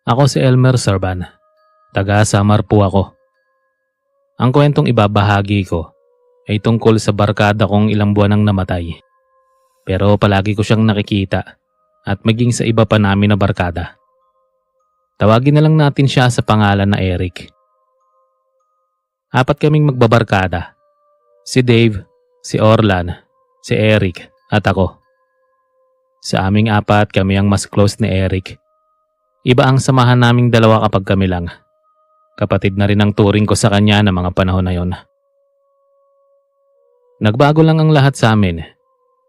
Ako si Elmer Serban. Taga Samar po ako. Ang kwentong ibabahagi ko ay tungkol sa barkada kong ilang buwan nang namatay. Pero palagi ko siyang nakikita at maging sa iba pa namin na barkada. Tawagin na lang natin siya sa pangalan na Eric. Apat kaming magbabarkada. Si Dave, si Orlan, si Eric at ako. Sa aming apat kami ang mas close ni Eric. Iba ang samahan naming dalawa kapag kami lang. Kapatid na rin ang turing ko sa kanya ng mga panahon na yon. Nagbago lang ang lahat sa amin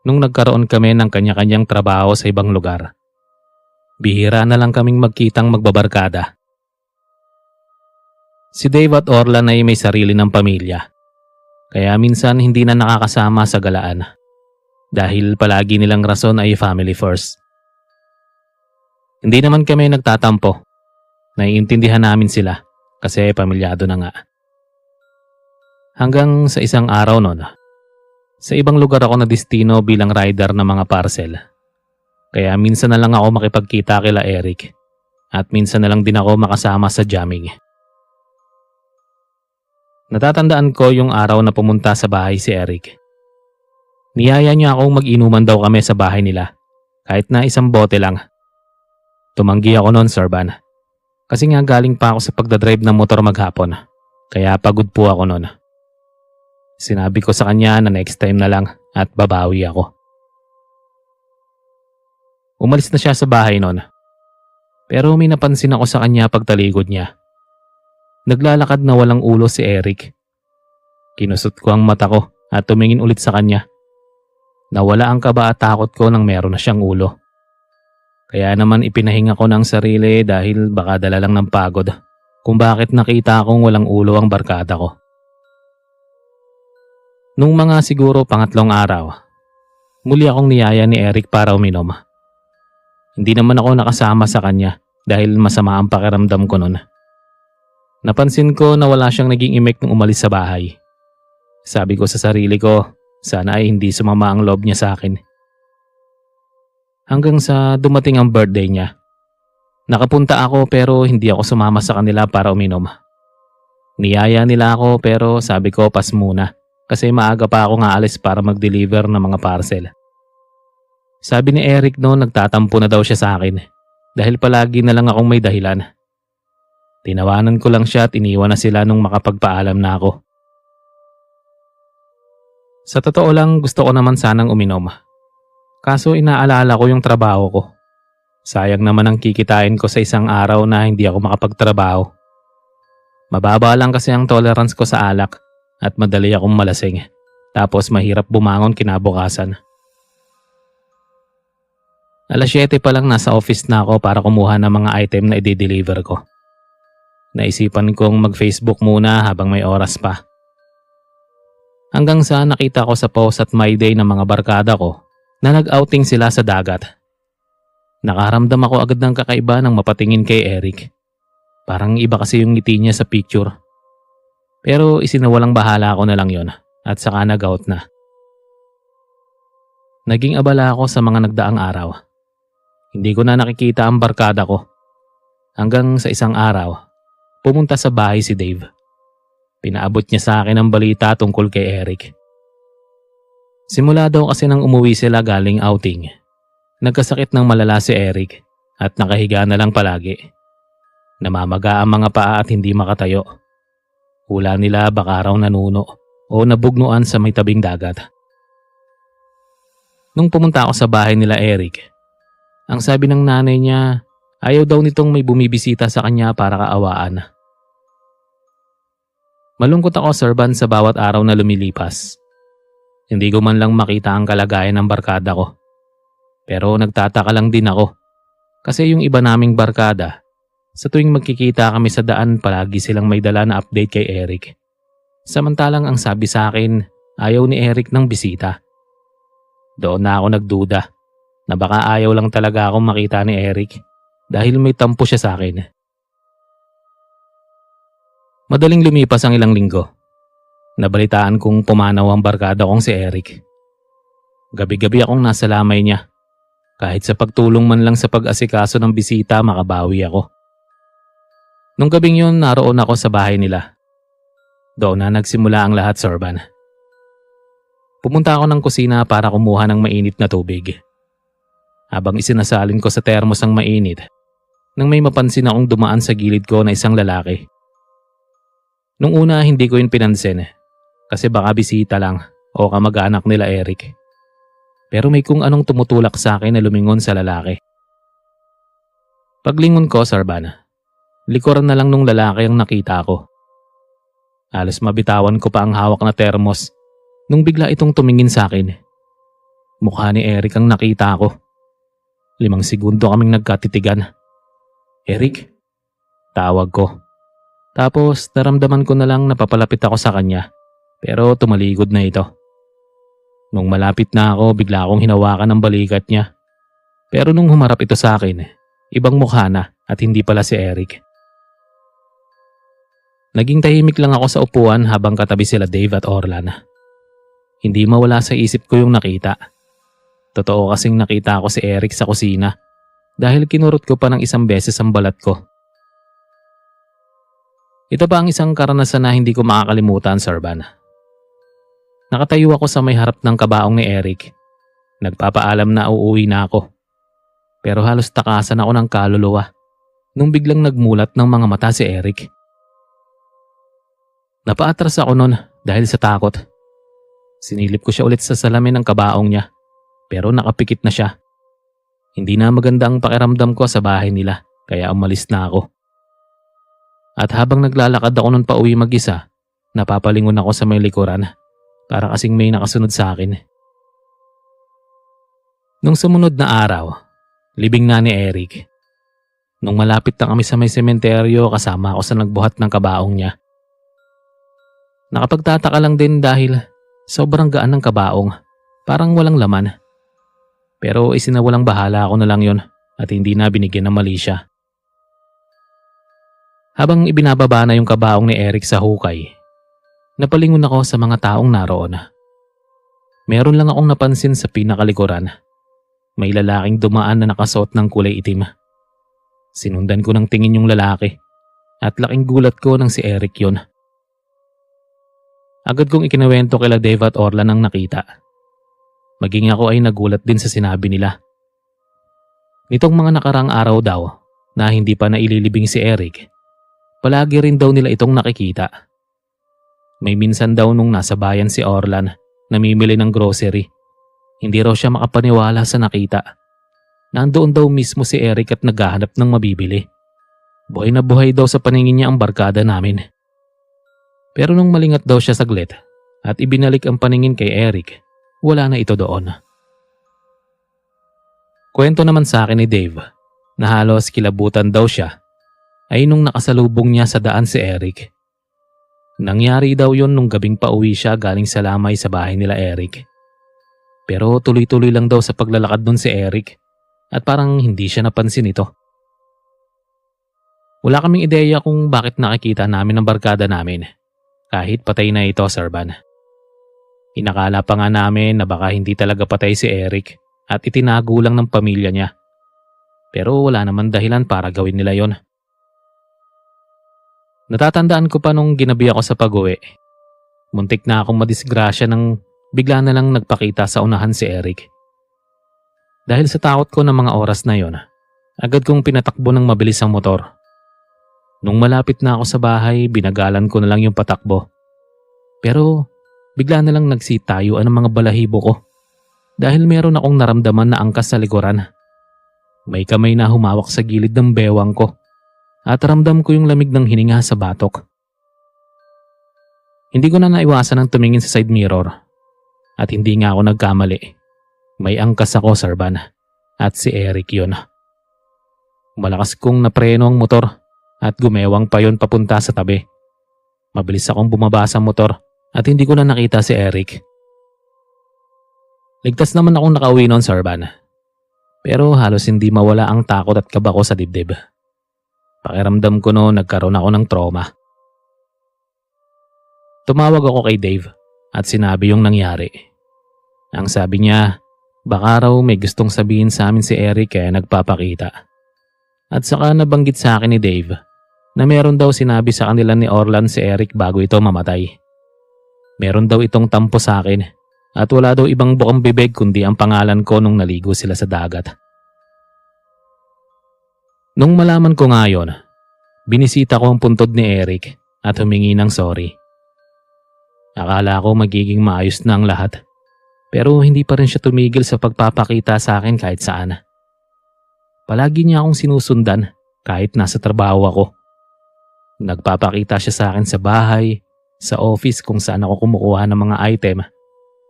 nung nagkaroon kami ng kanya-kanyang trabaho sa ibang lugar. Bihira na lang kaming magkitang magbabarkada. Si Dave at Orlan ay may sarili ng pamilya. Kaya minsan hindi na nakakasama sa galaan. Dahil palagi nilang rason ay family first. Hindi naman kami nagtatampo. Naiintindihan namin sila kasi pamilyado na nga. Hanggang sa isang araw noon, sa ibang lugar ako na destino bilang rider ng mga parcel. Kaya minsan na lang ako makipagkita kila Eric at minsan na lang din ako makasama sa jamming. Natatandaan ko yung araw na pumunta sa bahay si Eric. Niyaya niya akong mag-inuman daw kami sa bahay nila kahit na isang bote lang. Tumanggi ako noon, Serban. Kasi nga galing pa ako sa pagdadrive ng motor maghapon kaya pagod po ako noon. Sinabi ko sa kanya na next time na lang at babawi ako. Umalis na siya sa bahay noon. Pero may napansin ako sa kanya pagtalikod niya. Naglalakad na walang ulo si Eric. Kinusot ko ang mata ko at tumingin ulit sa kanya. Nawala ang kaba at takot ko nang meron na siyang ulo. Kaya naman ipinahinga ko ng sarili dahil baka dala lang ng pagod kung bakit nakita akong walang ulo ang barkada ko. Nung mga siguro pangatlong araw, muli akong niyaya ni Eric para uminom. Hindi naman ako nakasama sa kanya dahil masama ang pakiramdam ko noon. Napansin ko na wala siyang naging imek nung umalis sa bahay. Sabi ko sa sarili ko, sana ay hindi sumama ang loob niya sa akin. Hanggang sa dumating ang birthday niya. Nakapunta ako pero hindi ako sumama sa kanila para uminom. Niyaya nila ako pero sabi ko pas muna kasi maaga pa ako nga alis para mag-deliver ng mga parcel. Sabi ni Eric noon nagtatampo na daw siya sa akin dahil palagi na lang akong may dahilan. Tinawanan ko lang siya at iniwan na sila nung makapagpaalam na ako. Sa totoo lang gusto ko naman sanang uminom. Kaso inaalala ko yung trabaho ko. Sayang naman ang kikitain ko sa isang araw na hindi ako makapagtrabaho. Mababa lang kasi ang tolerance ko sa alak at madali akong malasing. Tapos mahirap bumangon kinabukasan. Alas 7 pa lang nasa office na ako para kumuha ng mga item na i-deliver ko. Naisipan kong mag-Facebook muna habang may oras pa. Hanggang sa nakita ko sa post at my day ng mga barkada ko na nag-outing sila sa dagat. Nakaramdam ako agad ng kakaiba nang mapatingin kay Eric. Parang iba kasi yung ngiti niya sa picture. Pero isinawalang bahala ko na lang yon at saka nag-out na. Naging abala ako sa mga nagdaang araw. Hindi ko na nakikita ang barkada ko. Hanggang sa isang araw, pumunta sa bahay si Dave. Pinaabot niya sa akin ang balita tungkol kay Eric. Simula daw kasi nang umuwi sila galing outing, nagkasakit ng malala si Eric at nakahiga na lang palagi. Namamaga ang mga paa at hindi makatayo. Hula nila baka raw nanuno o nabugnuan sa may tabing dagat. Nung pumunta ako sa bahay nila Eric, ang sabi ng nanay niya, ayaw daw nitong may bumibisita sa kanya para kaawaan. Malungkot ako, Serban, sa bawat araw na lumilipas. Hindi ko man lang makita ang kalagayan ng barkada ko. Pero nagtataka lang din ako. Kasi yung iba naming barkada, sa tuwing magkikita kami sa daan palagi silang may dala na update kay Eric. Samantalang ang sabi sa akin, ayaw ni Eric ng bisita. Doon na ako nagduda na baka ayaw lang talaga akong makita ni Eric dahil may tampo siya sa akin. Madaling lumipas ang ilang linggo. Nabalitaan kong pumanaw ang barkada kong si Eric. Gabi-gabi akong nasa lamay niya. Kahit sa pagtulong man lang sa pag-asikaso ng bisita, makabawi ako. Nung gabing yun, naroon ako sa bahay nila. Doon na nagsimula ang lahat, Sorban. Pumunta ako ng kusina para kumuha ng mainit na tubig. Habang isinasalin ko sa termos ang mainit, nang may mapansin akong dumaan sa gilid ko na isang lalaki. Nung una hindi ko yun pinansin kasi baka bisita lang o kamag-anak nila Eric. Pero may kung anong tumutulak sa akin na lumingon sa lalaki. Paglingon ko, Sorban, likuran na lang nung lalaki ang nakita ko. Halos mabitawan ko pa ang hawak na termos nung bigla itong tumingin sa akin. Mukha ni Eric ang nakita ko. 5 segundo kaming nagkatitigan. Eric? Tawag ko. Tapos naramdaman ko na lang napapalapit ako sa kanya pero tumalikod na ito. Nung malapit na ako, bigla akong hinawakan ng balikat niya. Pero nung humarap ito sa akin, ibang mukha na at hindi pala si Eric. Naging tahimik lang ako sa upuan habang katabi sila Dave at Orlan. Hindi mawala sa isip ko yung nakita. Totoo kasing nakita ko si Eric sa kusina dahil kinurot ko pa ng isang beses ang balat ko. Ito pa ang isang karanasan na hindi ko makakalimutan, Sorban. Nakatayo ako sa may harap ng kabaong ni Eric. Nagpapaalam na uuwi na ako. Pero halos takasan ako ng kaluluwa nung biglang nagmulat ng mga mata si Eric. Napaatras ako nun dahil sa takot. Sinilip ko siya ulit sa salamin ng kabaong niya pero nakapikit na siya. Hindi na maganda ang pakiramdam ko sa bahay nila kaya umalis na ako. At habang naglalakad ako nun pauwi mag-isa, napapalingon ako sa may likuran para kasing may nakasunod sa akin. Nung sumunod na araw, libing na ni Eric. Nung malapit na kami sa may sementeryo, kasama ako sa nagbuhat ng kabaong niya. Nakapagtataka lang din dahil sobrang gaan ng kabaong, parang walang laman. Pero isinawalang bahala ako na lang yon at hindi na binigyan ng mali siya. Habang ibinababa na yung kabaong ni Eric sa hukay, napalingon ako sa mga taong naroon. Meron lang akong napansin sa pinakalikuran. May lalaking dumaan na nakasuot ng kulay itim. Sinundan ko ng tingin yung lalaki at laking gulat ko nang si Eric yon. Agad kong ikinuwento kila Dave at Orlan ang nakita. Maging ako ay nagulat din sa sinabi nila. Nitong mga nakarang araw daw na hindi pa naililibing si Eric, palagi rin daw nila itong nakikita. May minsan daw nung nasa bayan si Orlan, namimili ng grocery. Hindi raw siya makapaniwala sa nakita. Nandoon daw mismo si Eric at naghahanap ng mabibili. Buhay na buhay daw sa paningin niya ang barkada namin. Pero nung malingat daw siya saglit at ibinalik ang paningin kay Eric, wala na ito doon. Kwento naman sa akin ni Dave na halos kilabutan daw siya ay nung nakasalubong niya sa daan si Eric. Nangyari daw yon nung gabing pauwi siya galing sa lamay sa bahay nila Eric. Pero tuloy-tuloy lang daw sa paglalakad nun si Eric at parang hindi siya napansin ito. Wala kaming ideya kung bakit nakikita namin ang barkada namin. Kahit patay na ito, Sorban. Inakala pa nga namin na baka hindi talaga patay si Eric at itinago lang ng pamilya niya. Pero wala naman dahilan para gawin nila yon. Natatandaan ko pa nung ginabi ako sa pag-uwi. Muntik na akong madisgrasya nang bigla na lang nagpakita sa unahan si Eric. Dahil sa takot ko ng mga oras na yon, agad kong pinatakbo ng mabilis ang motor. Nung malapit na ako sa bahay, binagalan ko na lang yung patakbo. Pero bigla na lang nagsitayuan ang mga balahibo ko dahil meron akong naramdaman na angkas sa likuran. May kamay na humawak sa gilid ng bewang ko at ramdam ko yung lamig ng hininga sa batok. Hindi ko na naiwasan ang tumingin sa side mirror at hindi nga ako nagkamali. May angkas ako, Sorban, at si Eric yun. Malakas kong napreno ang motor at gumewang pa yon papunta sa tabi. Mabilis akong bumaba sa motor at hindi ko na nakita si Eric. Ligtas naman akong nakauwi noon, Sorban. Pero halos hindi mawala ang takot at kaba ko sa dibdib. Pakiramdam ko noon nagkaroon ako ng trauma. Tumawag ako kay Dave at sinabi yung nangyari. Ang sabi niya, baka raw may gustong sabihin sa amin si Eric kaya nagpapakita. At saka nabanggit sa akin ni Dave na meron daw sinabi sa kanila ni Orlan si Eric bago ito mamatay. Meron daw itong tampo sa akin at wala daw ibang bukang bibig kundi ang pangalan ko nung naligo sila sa dagat. Nung malaman ko nga yun, binisita ko ang puntod ni Eric at humingi ng sorry. Akala ko magiging maayos na ang lahat, pero hindi pa rin siya tumigil sa pagpapakita sa akin kahit saan. Palagi niya akong sinusundan kahit nasa trabaho ako. Nagpapakita siya sa akin sa bahay, sa office kung saan ako kumukuha ng mga item,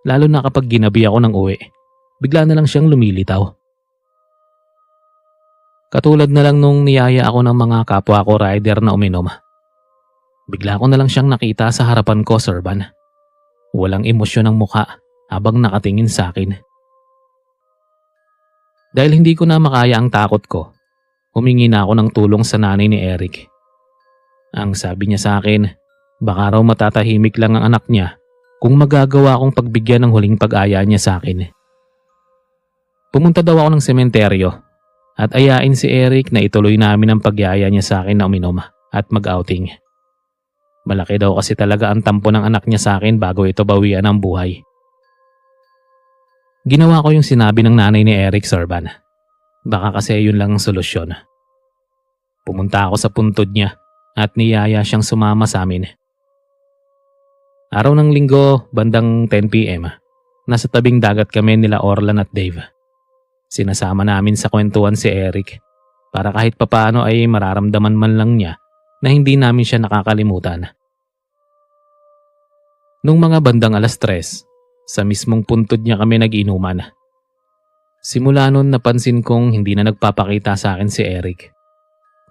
lalo na kapag ginabi ako ng uwi. Bigla na lang siyang lumilitaw. Katulad na lang nung niyaya ako ng mga kapwa ko rider na uminom. Bigla ko na lang siyang nakita sa harapan ko, Sir Van. Walang emosyon ang mukha habang nakatingin sa akin. Dahil hindi ko na makaya ang takot ko, humingi na ako ng tulong sa nanay ni Eric. Ang sabi niya sa akin, baka raw matatahimik lang ang anak niya kung magagawa akong pagbigyan ng huling pag-aya niya sa akin. Pumunta daw ako ng sementeryo at ayain si Eric na ituloy namin ang pagyaya niya sa akin na uminom at mag-outing. Malaki daw kasi talaga ang tampo ng anak niya sa akin bago ito bawian ng buhay. Ginawa ko yung sinabi ng nanay ni Eric, Sir Van. Baka kasi yun lang ang solusyon. Pumunta ako sa puntod niya at niyaya siyang sumama sa amin. Araw ng linggo, bandang 10 p.m, nasa tabing dagat kami nila Orlan at Dave. Sinasama namin sa kwentuhan si Eric para kahit papaano ay mararamdaman man lang niya na hindi namin siya nakakalimutan. Nung mga bandang 3:00, sa mismong puntod niya kami nag-inuman. Simula nun napansin kong hindi na nagpapakita sa akin si Eric.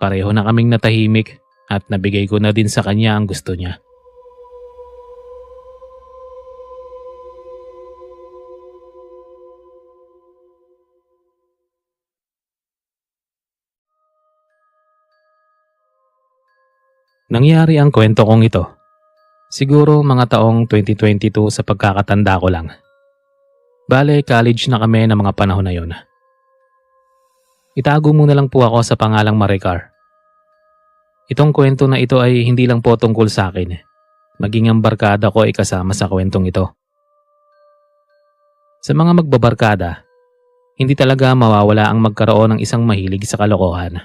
Pareho na kaming natahimik at nabigay ko na din sa kanya ang gusto niya. Nangyari ang kwento kong ito. Siguro mga taong 2022 sa pagkakatanda ko lang. Bale, college na kami ng mga panahon na yon. Itago muna lang po ako sa pangalang Maricar. Itong kwento na ito ay hindi lang po tungkol sa akin. Maging ang barkada ko ay kasama sa kwentong ito. Sa mga magbabarkada, hindi talaga mawawala ang magkaroon ng isang mahilig sa kalokohan.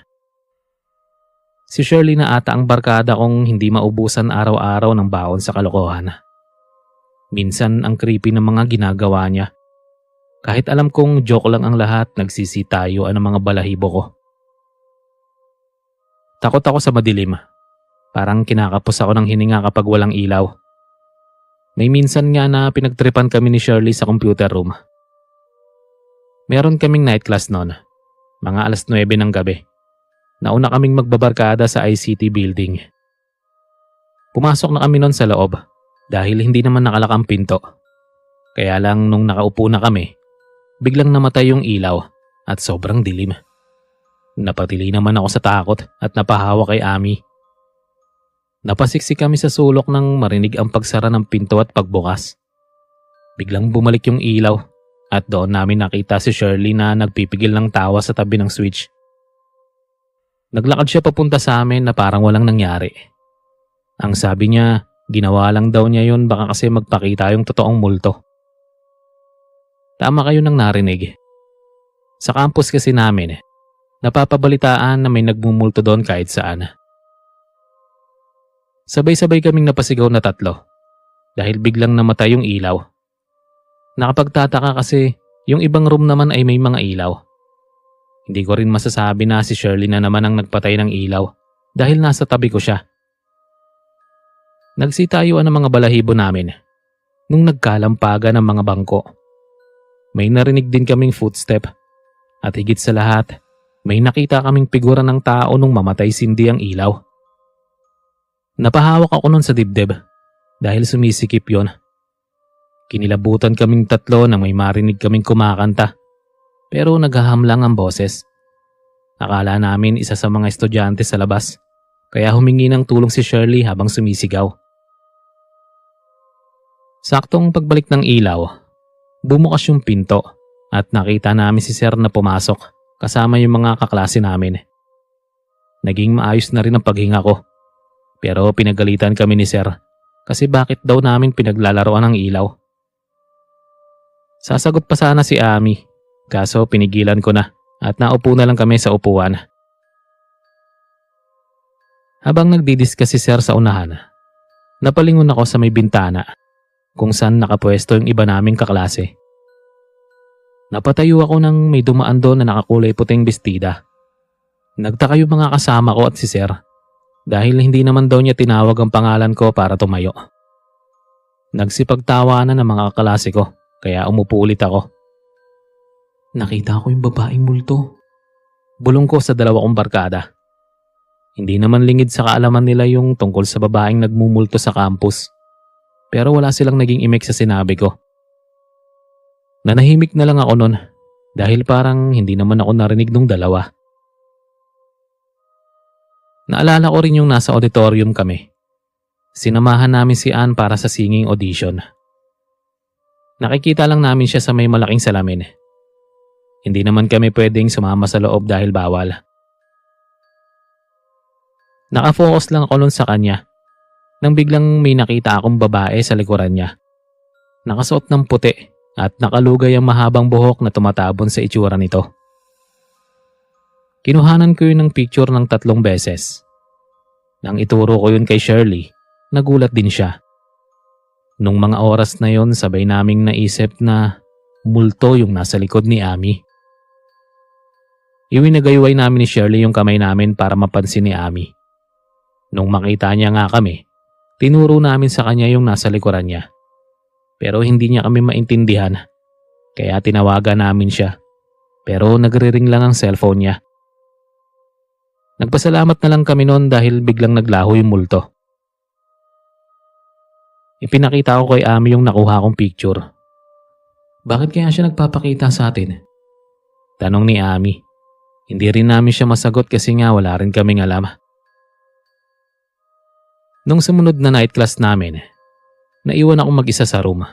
Si Shirley na ata ang barkada kong hindi maubusan araw-araw ng baon sa kalokohan. Minsan ang creepy ng mga ginagawa niya. Kahit alam kong joke lang ang lahat, nagsisitayo ang mga balahibo ko. Takot ako sa madilim. Parang kinakapos ako ng hininga kapag walang ilaw. May minsan nga na pinagtripan kami ni Shirley sa computer room. Meron kaming night class noon, mga 9:00 ng gabi. Nauna kaming magbabarkada sa ICT building. Pumasok na kami noon sa loob dahil hindi naman nakalak ang pinto. Kaya lang nung nakaupo na kami, biglang namatay yung ilaw at sobrang dilim. Napatili naman ako sa takot at napahawa kay Ami. Napasiksik kami sa sulok nang marinig ang pagsara ng pinto at pagbukas. Biglang bumalik yung ilaw at doon namin nakita si Shirley na nagpipigil ng tawa sa tabi ng switch. Naglakad siya papunta sa amin na parang walang nangyari. Ang sabi niya, ginawa lang daw niya yun baka kasi magpakita yung totoong multo. Tama kayo nang narinig. Sa campus kasi namin, napapabalitaan na may nagmumulto doon kahit saan. Sabay-sabay kaming napasigaw na 3 dahil biglang namatay yung ilaw. Nakapagtataka kasi yung ibang room naman ay may mga ilaw. Hindi ko rin masasabi na si Shirley na naman ang nagpatay ng ilaw dahil nasa tabi ko siya. Nagsitayuan ang mga balahibo namin nung nagkalampagan ng mga bangko. May narinig din kaming footstep at higit sa lahat, may nakita kaming figura ng tao nung mamatay sindi ang ilaw. Napahawak ako nun sa dibdib dahil sumisikip yon. Kinilabutan kaming 3 nang may marinig kaming kumakanta. Pero naghahamlang ang boses. Akala namin isa sa mga estudyante sa labas, kaya humingi ng tulong si Shirley habang sumisigaw. Saktong pagbalik ng ilaw, bumukas yung pinto at nakita namin si Sir na pumasok kasama yung mga kaklase namin. Naging maayos na rin ang paghinga ko. Pero pinagalitan kami ni Sir kasi bakit daw namin pinaglalaroan ng ilaw. Sasagot pa sana si Ami, kaso pinigilan ko na at naupo na lang kami sa upuan. Habang nagdidiscuss si Sir sa unahan, napalingon ako sa may bintana kung saan nakapwesto yung iba naming kaklase. Napatayo ako nang may dumaan doon na nakakulay puting bestida. Nagtaka yung mga kasama ko at si Sir dahil hindi naman daw niya tinawag ang pangalan ko para tumayo. Nagsipagtawanan ng mga kaklase ko kaya umupo ulit ako. Nakita ko yung babaeng multo. Bulong ko sa dalawa kong barkada. Hindi naman lingid sa kaalaman nila yung tungkol sa babaeng nagmumulto sa campus. Pero wala silang naging imik sa sinabi ko. Nanahimik na lang ako nun dahil parang hindi naman ako narinig nung dalawa. Naalala ko rin yung nasa auditorium kami. Sinamahan namin si Ann para sa singing audition. Nakikita lang namin siya sa may malaking salamin. Hindi naman kami pwedeng sumama sa loob dahil bawal. Nakafocus lang ako nun sa kanya nang biglang may nakita akong babae sa likuran niya. Nakasuot ng puti at nakalugay ang mahabang buhok na tumatabon sa itsura nito. Kinuhanan ko yun ng picture ng 3 beses. Nang ituro ko yun kay Shirley, nagulat din siya. Nung mga oras na yon sabay naming naisip na multo yung nasa likod ni Ami. Iwinagayway namin ni Shirley yung kamay namin para mapansin ni Ami. Nung makita niya nga kami, tinuro namin sa kanya yung nasa likuran niya. Pero hindi niya kami maintindihan, kaya tinawagan namin siya. Pero nagre-ring lang ang cellphone niya. Nagpasalamat na lang kami noon dahil biglang naglaho yung multo. Ipinakita ko kay Ami yung nakuha kong picture. Bakit kaya siya nagpapakita sa atin? Tanong ni Ami. Hindi rin namin siya masagot kasi nga wala rin kaming alam. Nung sumunod na night class namin, naiwan akong mag-isa sa room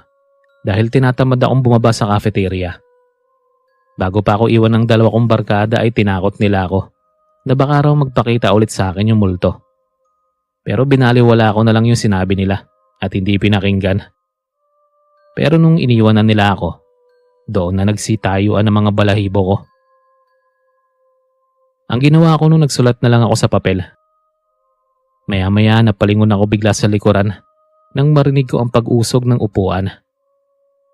dahil tinatamad akong bumaba sa cafeteria. Bago pa ako iwan ng 2 kong barkada ay tinakot nila ako na baka raw magpakita ulit sa akin yung multo. Pero binaliwala ko na lang yung sinabi nila at hindi pinakinggan. Pero nung iniwanan nila ako, doon na nagsitayuan ang mga balahibo ko. Ang ginawa ko nung nagsulat na lang ako sa papel. Maya-maya napalingon ako bigla sa likuran nang marinig ko ang pag-usog ng upuan.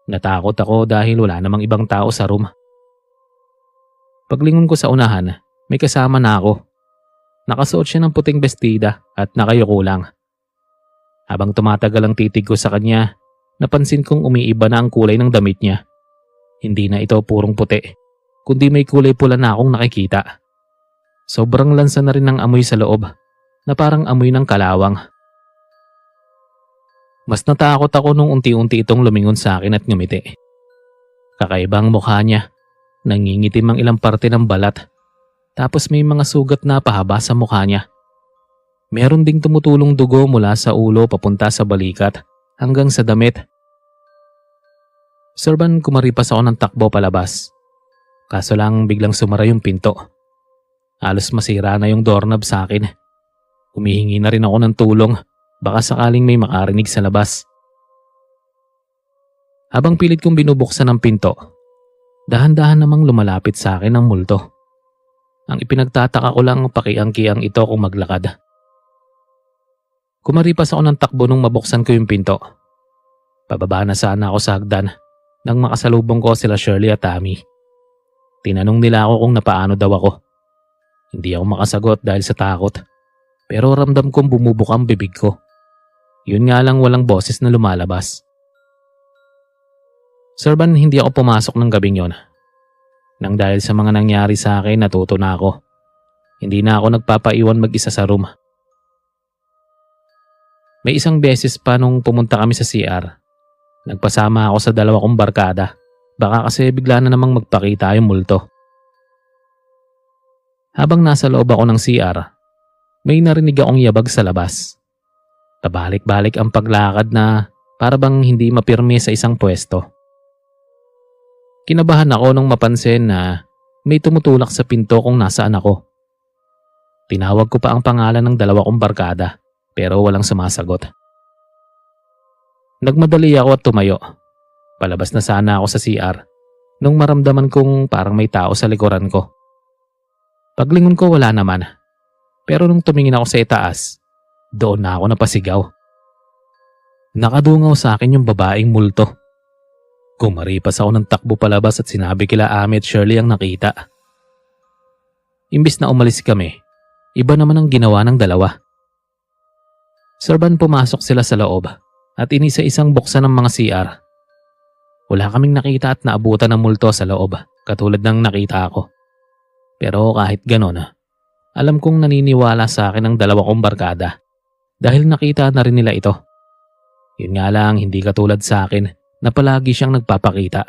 Natakot ako dahil wala namang ibang tao sa room. Paglingon ko sa unahan, may kasama na ako. Nakasuot siya ng puting bestida at nakayuko lang. Habang tumatagal ang titig ko sa kanya, napansin kong umiiba na ang kulay ng damit niya. Hindi na ito purong puti, kundi may kulay pula na akong nakikita. Sobrang lansa na rin ng amoy sa loob, na parang amoy ng kalawang. Mas natakot ako nung unti-unti itong lumingon sa akin at ngumiti. Kakaibang mukha niya, nangingitim ang ilang parte ng balat, tapos may mga sugat na pahaba sa mukha niya. Meron ding tumutulong dugo mula sa ulo papunta sa balikat hanggang sa damit. Sorban, kumaripas ako ng takbo palabas. Kaso lang biglang sumara yung pinto. Halos masira na yung doorknob sa akin. Humihingi na rin ako ng tulong, baka sakaling may makarinig sa labas. Habang pilit kong binubuksan ang pinto, dahan-dahan namang lumalapit sa akin ang multo. Ang ipinagtataka ko lang pakiangkiang ito kung maglakad. Kumaripas ako ng takbo nung mabuksan ko yung pinto. Pababa na sana ako sa hagdan nang makasalubong ko sila Shirley at Tammy. Tinanong nila ako kung napaano daw ako. Hindi ako makasagot dahil sa takot. Pero ramdam kong bumubuka ang bibig ko. Yun nga lang walang boses na lumalabas. Sorban, hindi ako pumasok ng gabing yon. Nang dahil sa mga nangyari sa akin, natuto na ako. Hindi na ako nagpapaiwan mag-isa sa room. May isang beses pa nung pumunta kami sa CR. Nagpasama ako sa 2 kong barkada. Baka kasi bigla na namang magpakita yung multo. Habang nasa loob ako ng CR, may narinig akong yabag sa labas. Pabalik-balik ang paglakad na para bang hindi mapirmi sa isang pwesto. Kinabahan ako nung mapansin na may tumutulak sa pinto kung nasaan ako. Tinawag ko pa ang pangalan ng dalawa kong barkada pero walang sumasagot. Nagmadali ako at tumayo. Palabas na sana ako sa CR nung maramdaman kong parang may tao sa likuran ko. Paglingon ko wala naman. Pero nung tumingin ako sa itaas, doon na ako napasigaw. Nakadungaw sa akin yung babaeng multo. Kumaripas ako ng takbo palabas at sinabi kila Ami at Shirley ang nakita. Imbis na umalis kami, iba naman ang ginawa ng dalawa. Serban pumasok sila sa loob at inisa-isang buksan ng mga CR. Wala kaming nakita at naabutan ng multo sa loob katulad ng nakita ako. Pero kahit ganon, alam kong naniniwala sa akin ang dalawa kong barkada dahil nakita na rin nila ito. Yun nga lang hindi katulad sa akin na palagi siyang nagpapakita.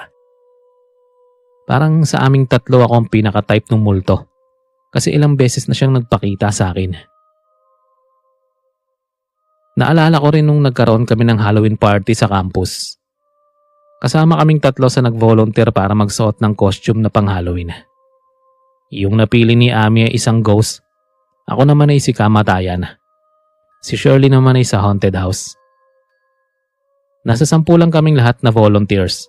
Parang sa aming tatlo ako ang pinaka-type ng multo kasi ilang beses na siyang nagpakita sa akin. Naalala ko rin nung nagkaroon kami ng Halloween party sa campus. Kasama kaming tatlo sa nag-volunteer para magsuot ng costume na pang Halloween. Yung napili ni Ami ay isang ghost. Ako naman ay si Kamatayan. Si Shirley naman ay sa haunted house. Nasa 10 lang kaming lahat na volunteers.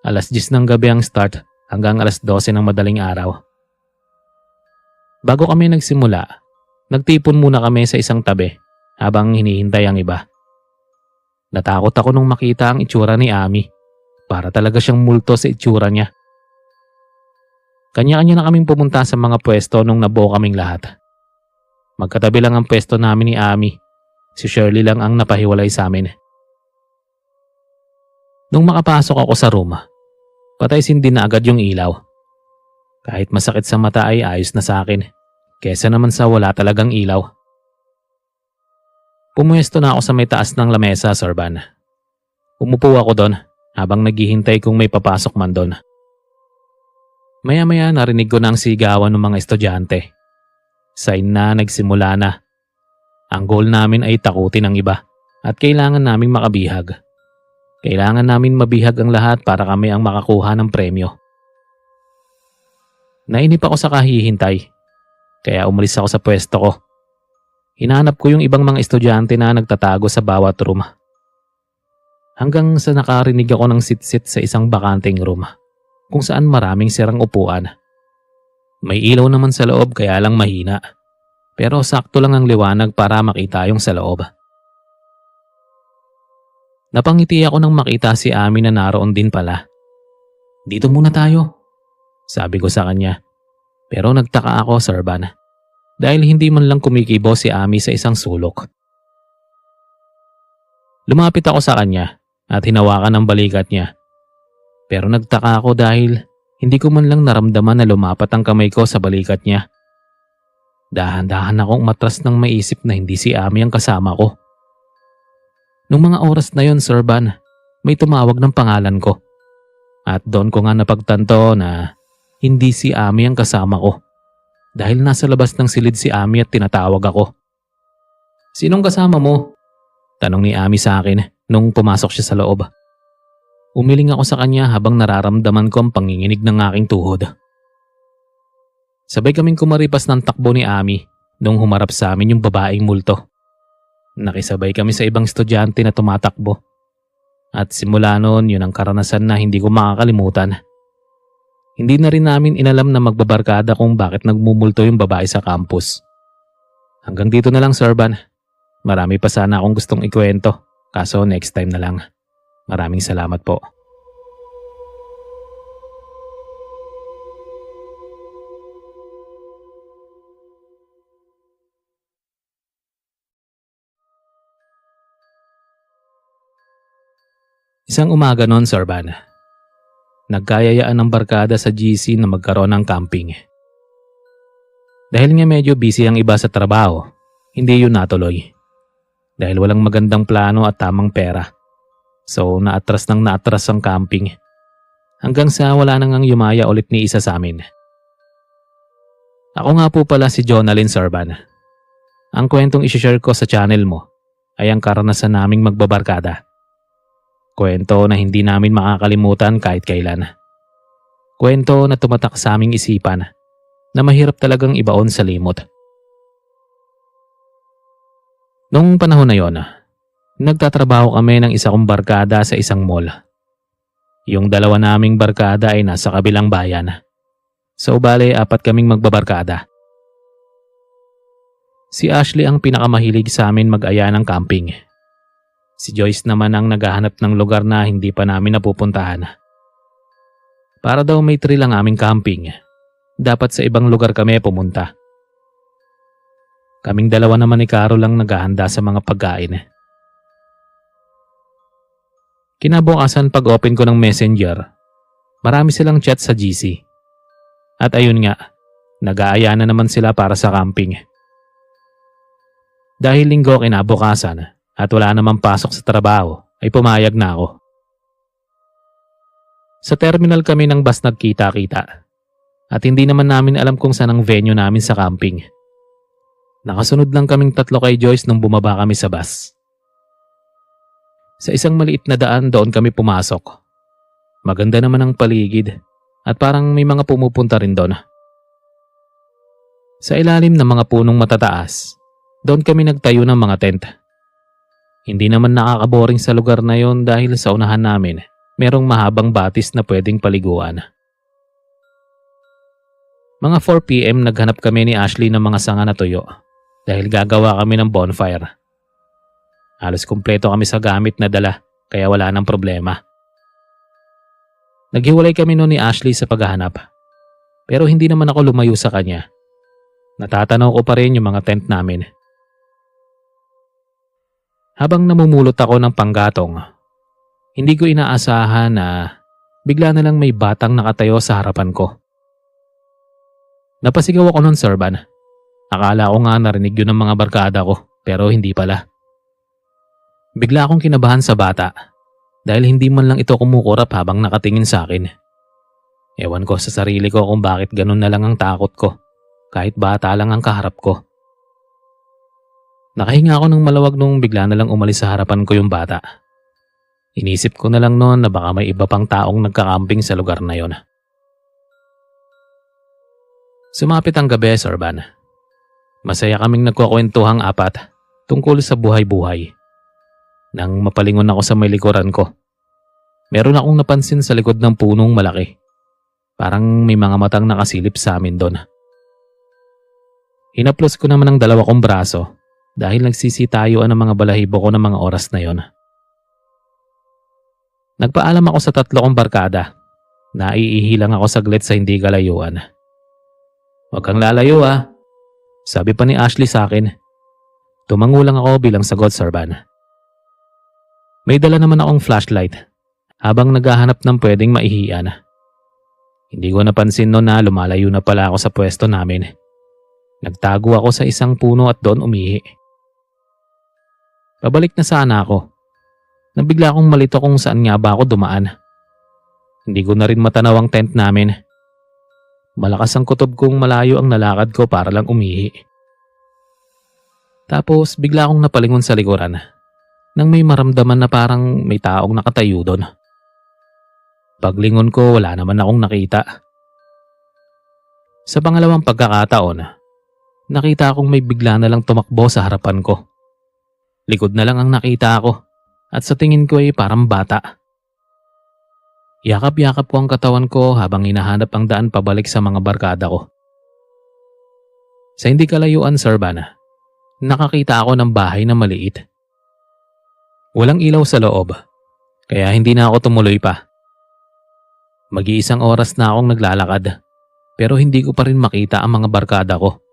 10:00 ng gabi ang start hanggang 12:00 ng madaling araw. Bago kami nagsimula, nagtipon muna kami sa isang tabi habang hinihintay ang iba. Natakot ako nung makita ang itsura ni Ami. Para talaga siyang multo sa itsura niya. Kanya-kanya na kaming pumunta sa mga pwesto nung nabuo kaming lahat. Magkatabi lang ang pwesto namin ni Ami. Si Shirley lang ang napahiwalay sa amin. Nung makapasok ako sa room, patay sindi na agad yung ilaw. Kahit masakit sa mata ay ayos na sa akin. Kesa naman sa wala talagang ilaw. Pumuesto na ako sa may taas ng lamesa, Serban. Umupo ako doon habang naghihintay kung may papasok man doon. Maya-maya narinig ko na ang sigawan ng mga estudyante. Sign na nagsimula na. Ang goal namin ay takutin ang iba at kailangan naming makabihag. Kailangan namin mabihag ang lahat para kami ang makakuha ng premyo. Nainip ako sa kahihintay, kaya umalis ako sa pwesto ko. Hinanap ko yung ibang mga estudyante na nagtatago sa bawat room. Hanggang sa nakarinig ako ng sit-sit sa isang bakanteng room kung saan maraming sirang upuan. May ilaw naman sa loob kaya lang mahina. Pero sakto lang ang liwanag para makita yung sa loob. Napangiti ako nang makita si Ami na naroon din pala. Dito muna tayo, sabi ko sa kanya. Pero nagtaka ako, Serban, dahil hindi man lang kumikibo si Ami sa isang sulok. Lumapit ako sa kanya at hinawakan ang balikat niya. Pero nagtaka ako dahil hindi ko man lang naramdaman na lumapat ang kamay ko sa balikat niya. Dahan-dahan akong matras nang maisip na hindi si Ami ang kasama ko. Nung mga oras na yon, Serban, may tumawag ng pangalan ko. At doon ko nga napagtanto na hindi si Ami ang kasama ko. Dahil nasa labas ng silid si Ami at tinatawag ako. Sinong kasama mo? Tanong ni Ami sa akin nung pumasok siya sa loob. Umiling ako sa kanya habang nararamdaman ko ang panginginig ng aking tuhod. Sabay kaming kumaripas ng takbo ni Ami nung humarap sa amin yung babaeng multo. Nakisabay kami sa ibang estudyante na tumatakbo. At simula noon yun ang karanasan na hindi ko makakalimutan. Hindi na rin namin inalam na magbabarkada kung bakit nagmumulto yung babae sa campus. Hanggang dito na lang, Serban. Marami pa sana akong gustong ikwento, kaso next time na lang. Maraming salamat po. Isang umaga noon, Serban. Nagkayayaan ng barkada sa GC na magkaroon ng camping. Dahil nga medyo busy ang iba sa trabaho, hindi yun natuloy. Dahil walang magandang plano at tamang pera. So naatras ang camping. Hanggang sa wala nang ang yumaya ulit ni isa sa amin. Ako nga po pala si Jonalyn, Serban. Ang kwentong isishare ko sa channel mo ay ang karanasan naming magbabarkada. Kwento na hindi namin makakalimutan kahit kailan. Kwento na tumatak sa aming isipan na mahirap talagang ibaon sa limot Noong panahon na yon, nagtatrabaho kami ng isa kong barkada sa isang mall. Yung dalawa naming barkada ay nasa kabilang bayan. So bale, 4 kaming magbabarkada. Si Ashley ang pinakamahilig sa amin mag-aya ng camping. Si Joyce naman ang naghahanap ng lugar na hindi pa namin napupuntahan. Para daw may thrill ang aming camping, dapat sa ibang lugar kami pumunta. Kaming dalawa naman ni Carol lang naghahanda sa mga pagkain. Kinabukasan pag-open ko ng Messenger, marami silang chat sa GC. At ayun nga, nag-aaya na naman sila para sa camping. Dahil linggo kinabukasan at wala namang pasok sa trabaho, ay pumayag na ako. Sa terminal kami ng bus nagkita-kita at hindi naman namin alam kung saan ang venue namin sa camping. Nakasunod lang kaming 3 kay Joyce nung bumaba kami sa bus. Sa isang maliit na daan doon kami pumasok. Maganda naman ang paligid at parang may mga pumupunta rin doon. Sa ilalim ng mga punong matataas, doon kami nagtayo ng mga tent. Hindi naman nakakaboring sa lugar na yon dahil sa unahan namin, merong mahabang batis na pwedeng paliguan. Mga 4 PM naghanap kami ni Ashley ng mga sanga na tuyo dahil gagawa kami ng bonfire. Halos kumpleto kami sa gamit na dala kaya wala nang problema. Naghiwalay kami noon ni Ashley sa paghahanap. Pero hindi naman ako lumayo sa kanya. Natatanaw ko pa rin yung mga tent namin. Habang namumulot ako ng panggatong, hindi ko inaasahan na bigla na lang may batang nakatayo sa harapan ko. Napasigaw ako noon, Serban. Akala ko nga narinig yun ng mga barkada ko pero hindi pala. Bigla akong kinabahan sa bata dahil hindi man lang ito kumukurap habang nakatingin sa akin. Ewan ko sa sarili ko kung bakit ganun na lang ang takot ko kahit bata lang ang kaharap ko. Nakahinga ako ng malawag nung bigla na lang umalis sa harapan ko yung bata. Inisip ko na lang noon na baka may iba pang taong nagkakamping sa lugar na yon. Sumapit ang gabi, Serban. Masaya kaming nagkukwentuhang 4 tungkol sa buhay-buhay. Nang mapalingon ako sa may likuran ko, meron akong napansin sa likod ng punong malaki. Parang may mga matang nakasilip sa amin doon. Hinaplos ko naman ang 2 kong braso dahil nagsisitayuan ang mga balahibo ko ng mga oras na yon. Nagpaalam ako sa 3 kong barkada. Naiihilang ako saglit sa hindi kalayuan. "Huwag kang lalayo ah," sabi pa ni Ashley sa akin. Tumango lang ako bilang sagot, Serban. May dala naman akong flashlight habang naghahanap ng pwedeng maihian. Hindi ko napansin noon na lumalayo na pala ako sa pwesto namin. Nagtago ako sa isang puno at doon umihi. Pabalik na sana ako. Nabigla akong malito kung saan nga ba ako dumaan. Hindi ko na rin matanaw ang tent namin. Malakas ang kutob kong malayo ang nalakad ko para lang umihi. Tapos bigla akong napalingon sa likuran nang may maramdaman na parang may taong nakatayo doon. Paglingon ko, wala naman akong nakita. Sa pangalawang pagkakataon, nakita akong may bigla na lang tumakbo sa harapan ko. Likod na lang ang nakita ko at sa tingin ko ay parang bata. Yakap-yakap ko ang katawan ko habang hinahanap ang daan pabalik sa mga barkada ko. Sa hindi kalayuan, Serban, nakakita ako ng bahay na maliit. Walang ilaw sa loob, kaya hindi na ako tumuloy pa. Mag-iisang oras na akong naglalakad, pero hindi ko pa rin makita ang mga barkada ko.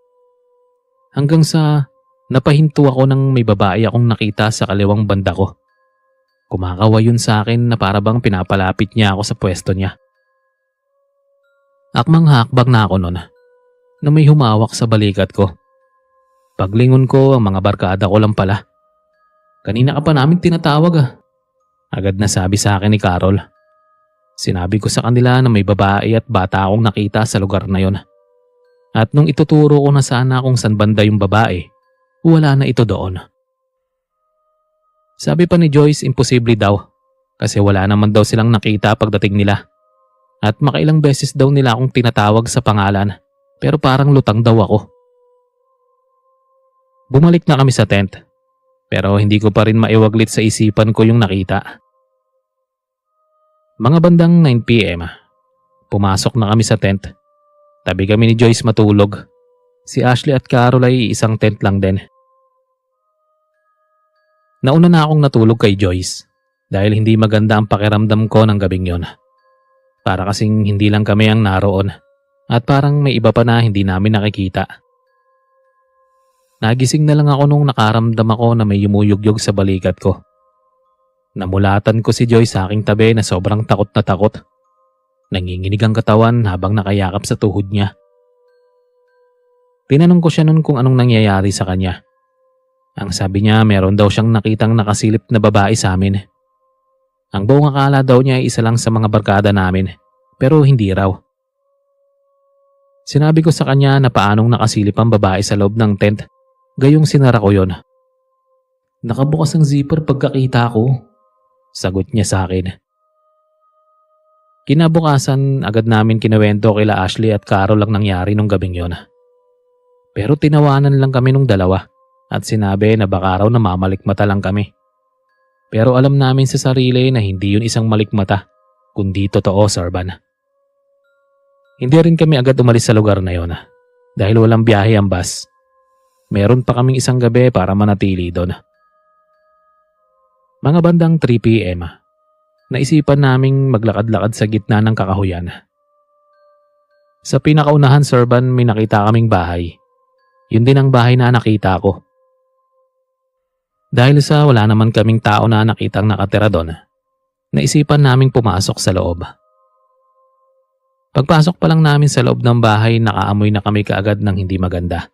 Hanggang sa napahinto ako nang may babae akong nakita sa kaliwang banda ko. Kumakawa yun sa akin na para bang pinapalapit niya ako sa pwesto niya. Akmang hakbang na ako noon na may humawak sa balikat ko. Paglingon ko, ang mga barkada ko lang pala. "Kanina ka pa namin tinatawag ah," agad na sabi sa akin ni Carol. Sinabi ko sa kanila na may babae at bata akong nakita sa lugar na yon. At nung ituturo ko na sana kung saan banda yung babae, wala na ito doon. Sabi pa ni Joyce, imposible daw kasi wala naman daw silang nakita pagdating nila. At makailang beses daw nila akong tinatawag sa pangalan pero parang lutang daw ako. Bumalik na kami sa tent. Pero hindi ko pa rin maiwaglit sa isipan ko yung nakita. Mga bandang 9 p.m. Pumasok na kami sa tent. Tabi kami ni Joyce matulog. Si Ashley at Carol ay isang tent lang din. Nauna na akong natulog kay Joyce dahil hindi maganda ang pakiramdam ko ng gabing yon. Para kasing hindi lang kami ang naroon at parang may iba pa na hindi namin nakikita. Nagising na lang ako nung nakaramdam ako na may yumuyugyog sa balikat ko. Namulatan ko si Joyce sa aking tabi na sobrang takot na takot. Nanginginig ang katawan habang nakayakap sa tuhod niya. Tinanong ko siya nun kung anong nangyayari sa kanya. Ang sabi niya meron daw siyang nakitang nakasilip na babae sa amin. Ang buong akala daw niya ay isa lang sa mga barkada namin, pero hindi raw. Sinabi ko sa kanya na paanong nakasilip ang babae sa loob ng tent, gayong sinara ko yon. Nakabukas ang zipper pagkakita ko, sagot niya sa akin. Kinabukasan agad namin kinuwento kila Ashley at Carol ang nangyari nung gabing yon. Pero tinawanan lang kami nung dalawa at sinabi na baka raw namamalikmata lang kami. Pero alam namin sa sarili na hindi yun isang malikmata, kundi totoo, Sarban. Hindi rin kami agad umalis sa lugar na yon dahil walang biyahe ang bus. Meron pa kaming isang gabi para manatili doon. Mga bandang 3 p.m. Naisipan naming maglakad-lakad sa gitna ng kakahuyan. Sa pinakaunahan, Sarban, may nakita kaming bahay. Yun din ang bahay na nakita ko. Dahil sa wala naman kaming tao na nakitang nakatira doon, naisipan naming pumasok sa loob. Pagpasok pa lang namin sa loob ng bahay, nakaamoy na kami kaagad ng hindi maganda.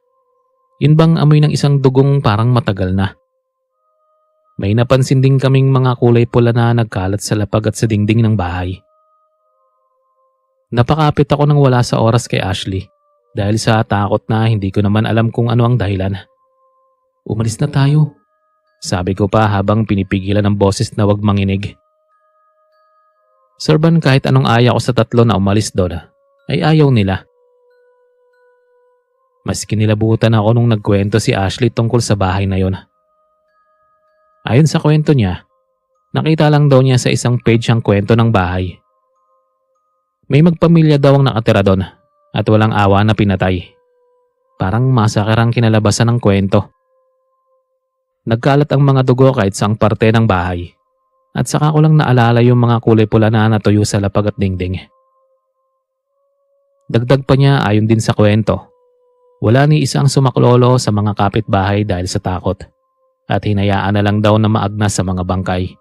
Yun bang amoy ng isang dugong parang matagal na. May napansin din kaming mga kulay pula na nagkalat sa lapag at sa dingding ng bahay. Napakapit ako nang wala sa oras kay Ashley dahil sa takot na hindi ko naman alam kung ano ang dahilan. Umalis na tayo. Sabi ko pa habang pinipigilan ng boses na wag manginig. Sarban, kahit anong aya ko sa tatlo na umalis doon, ay ayaw nila. Mas kinilabutan ako nung nagkwento si Ashley tungkol sa bahay na yon. Ayon sa kwento niya, nakita lang daw niya sa isang page ang kwento ng bahay. May magpamilya daw ang nakatira doon at walang awa na pinatay. Parang masakar ang kinalabasan ng kwento. Nagkalat ang mga dugo kahit saang parte ng bahay at saka ko lang naalala yung mga kulay pula na natuyo sa lapag at dingding. Dagdag pa niya ayon din sa kwento, wala ni isa ang sumaklolo sa mga kapitbahay dahil sa takot at hinayaan na lang daw na maagnas sa mga bangkay.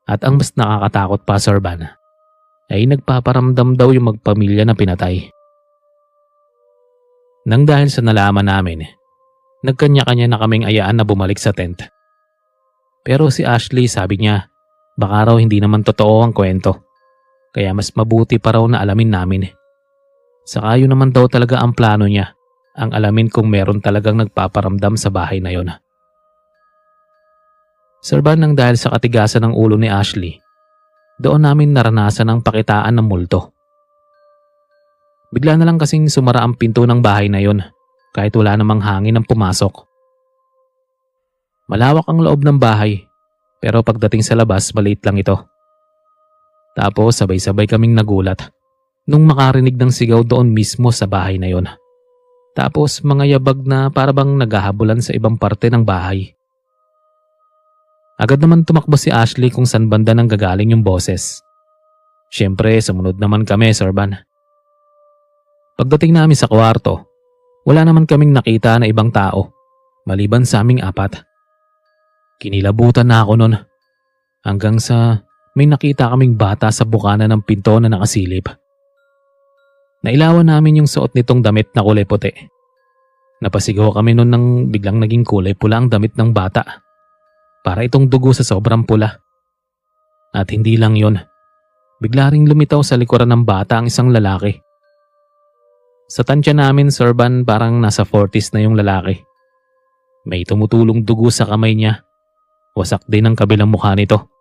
At ang mas nakakatakot pa, Sarban, ay nagpaparamdam daw yung magpamilya na pinatay. Nang dahil sa nalaman namin, nagkanya-kanya na kaming ayaan na bumalik sa tent. Pero si Ashley sabi niya, baka raw hindi naman totoo ang kwento. Kaya mas mabuti pa raw na alamin namin. Saka yun naman daw talaga ang plano niya, ang alamin kung meron talagang nagpaparamdam sa bahay na yon. Sarban, nang dahil sa katigasan ng ulo ni Ashley, doon namin naranasan ang pakitaan ng multo. Bigla na lang kasing sumara ang pinto ng bahay na yon. Kahit wala namang hangin ang pumasok. Malawak ang loob ng bahay, pero pagdating sa labas, maliit lang ito. Tapos sabay-sabay kaming nagulat nung makarinig ng sigaw doon mismo sa bahay na yon. Tapos mga yabag na parabang naghahabulan sa ibang parte ng bahay. Agad naman tumakbo si Ashley kung saan banda nang gagaling yung boses. Siyempre, sumunod naman kami, Sarban. Pagdating namin sa kwarto, wala naman kaming nakita na ibang tao, maliban sa aming apat. Kinilabutan na ako nun, hanggang sa may nakita kaming bata sa bukana ng pinto na nakasilip. Nailawan namin yung suot nitong damit na kulay puti. Napasigaw kami nun nang biglang naging kulay pula ang damit ng bata. Para itong dugo sa sobrang pula. At hindi lang yon, bigla ring lumitaw sa likuran ng bata ang isang lalaki. Sa tansya namin, Sarban, parang nasa 40s na yung lalaki. May tumutulong dugo sa kamay niya. Wasak din ang kabilang mukha nito.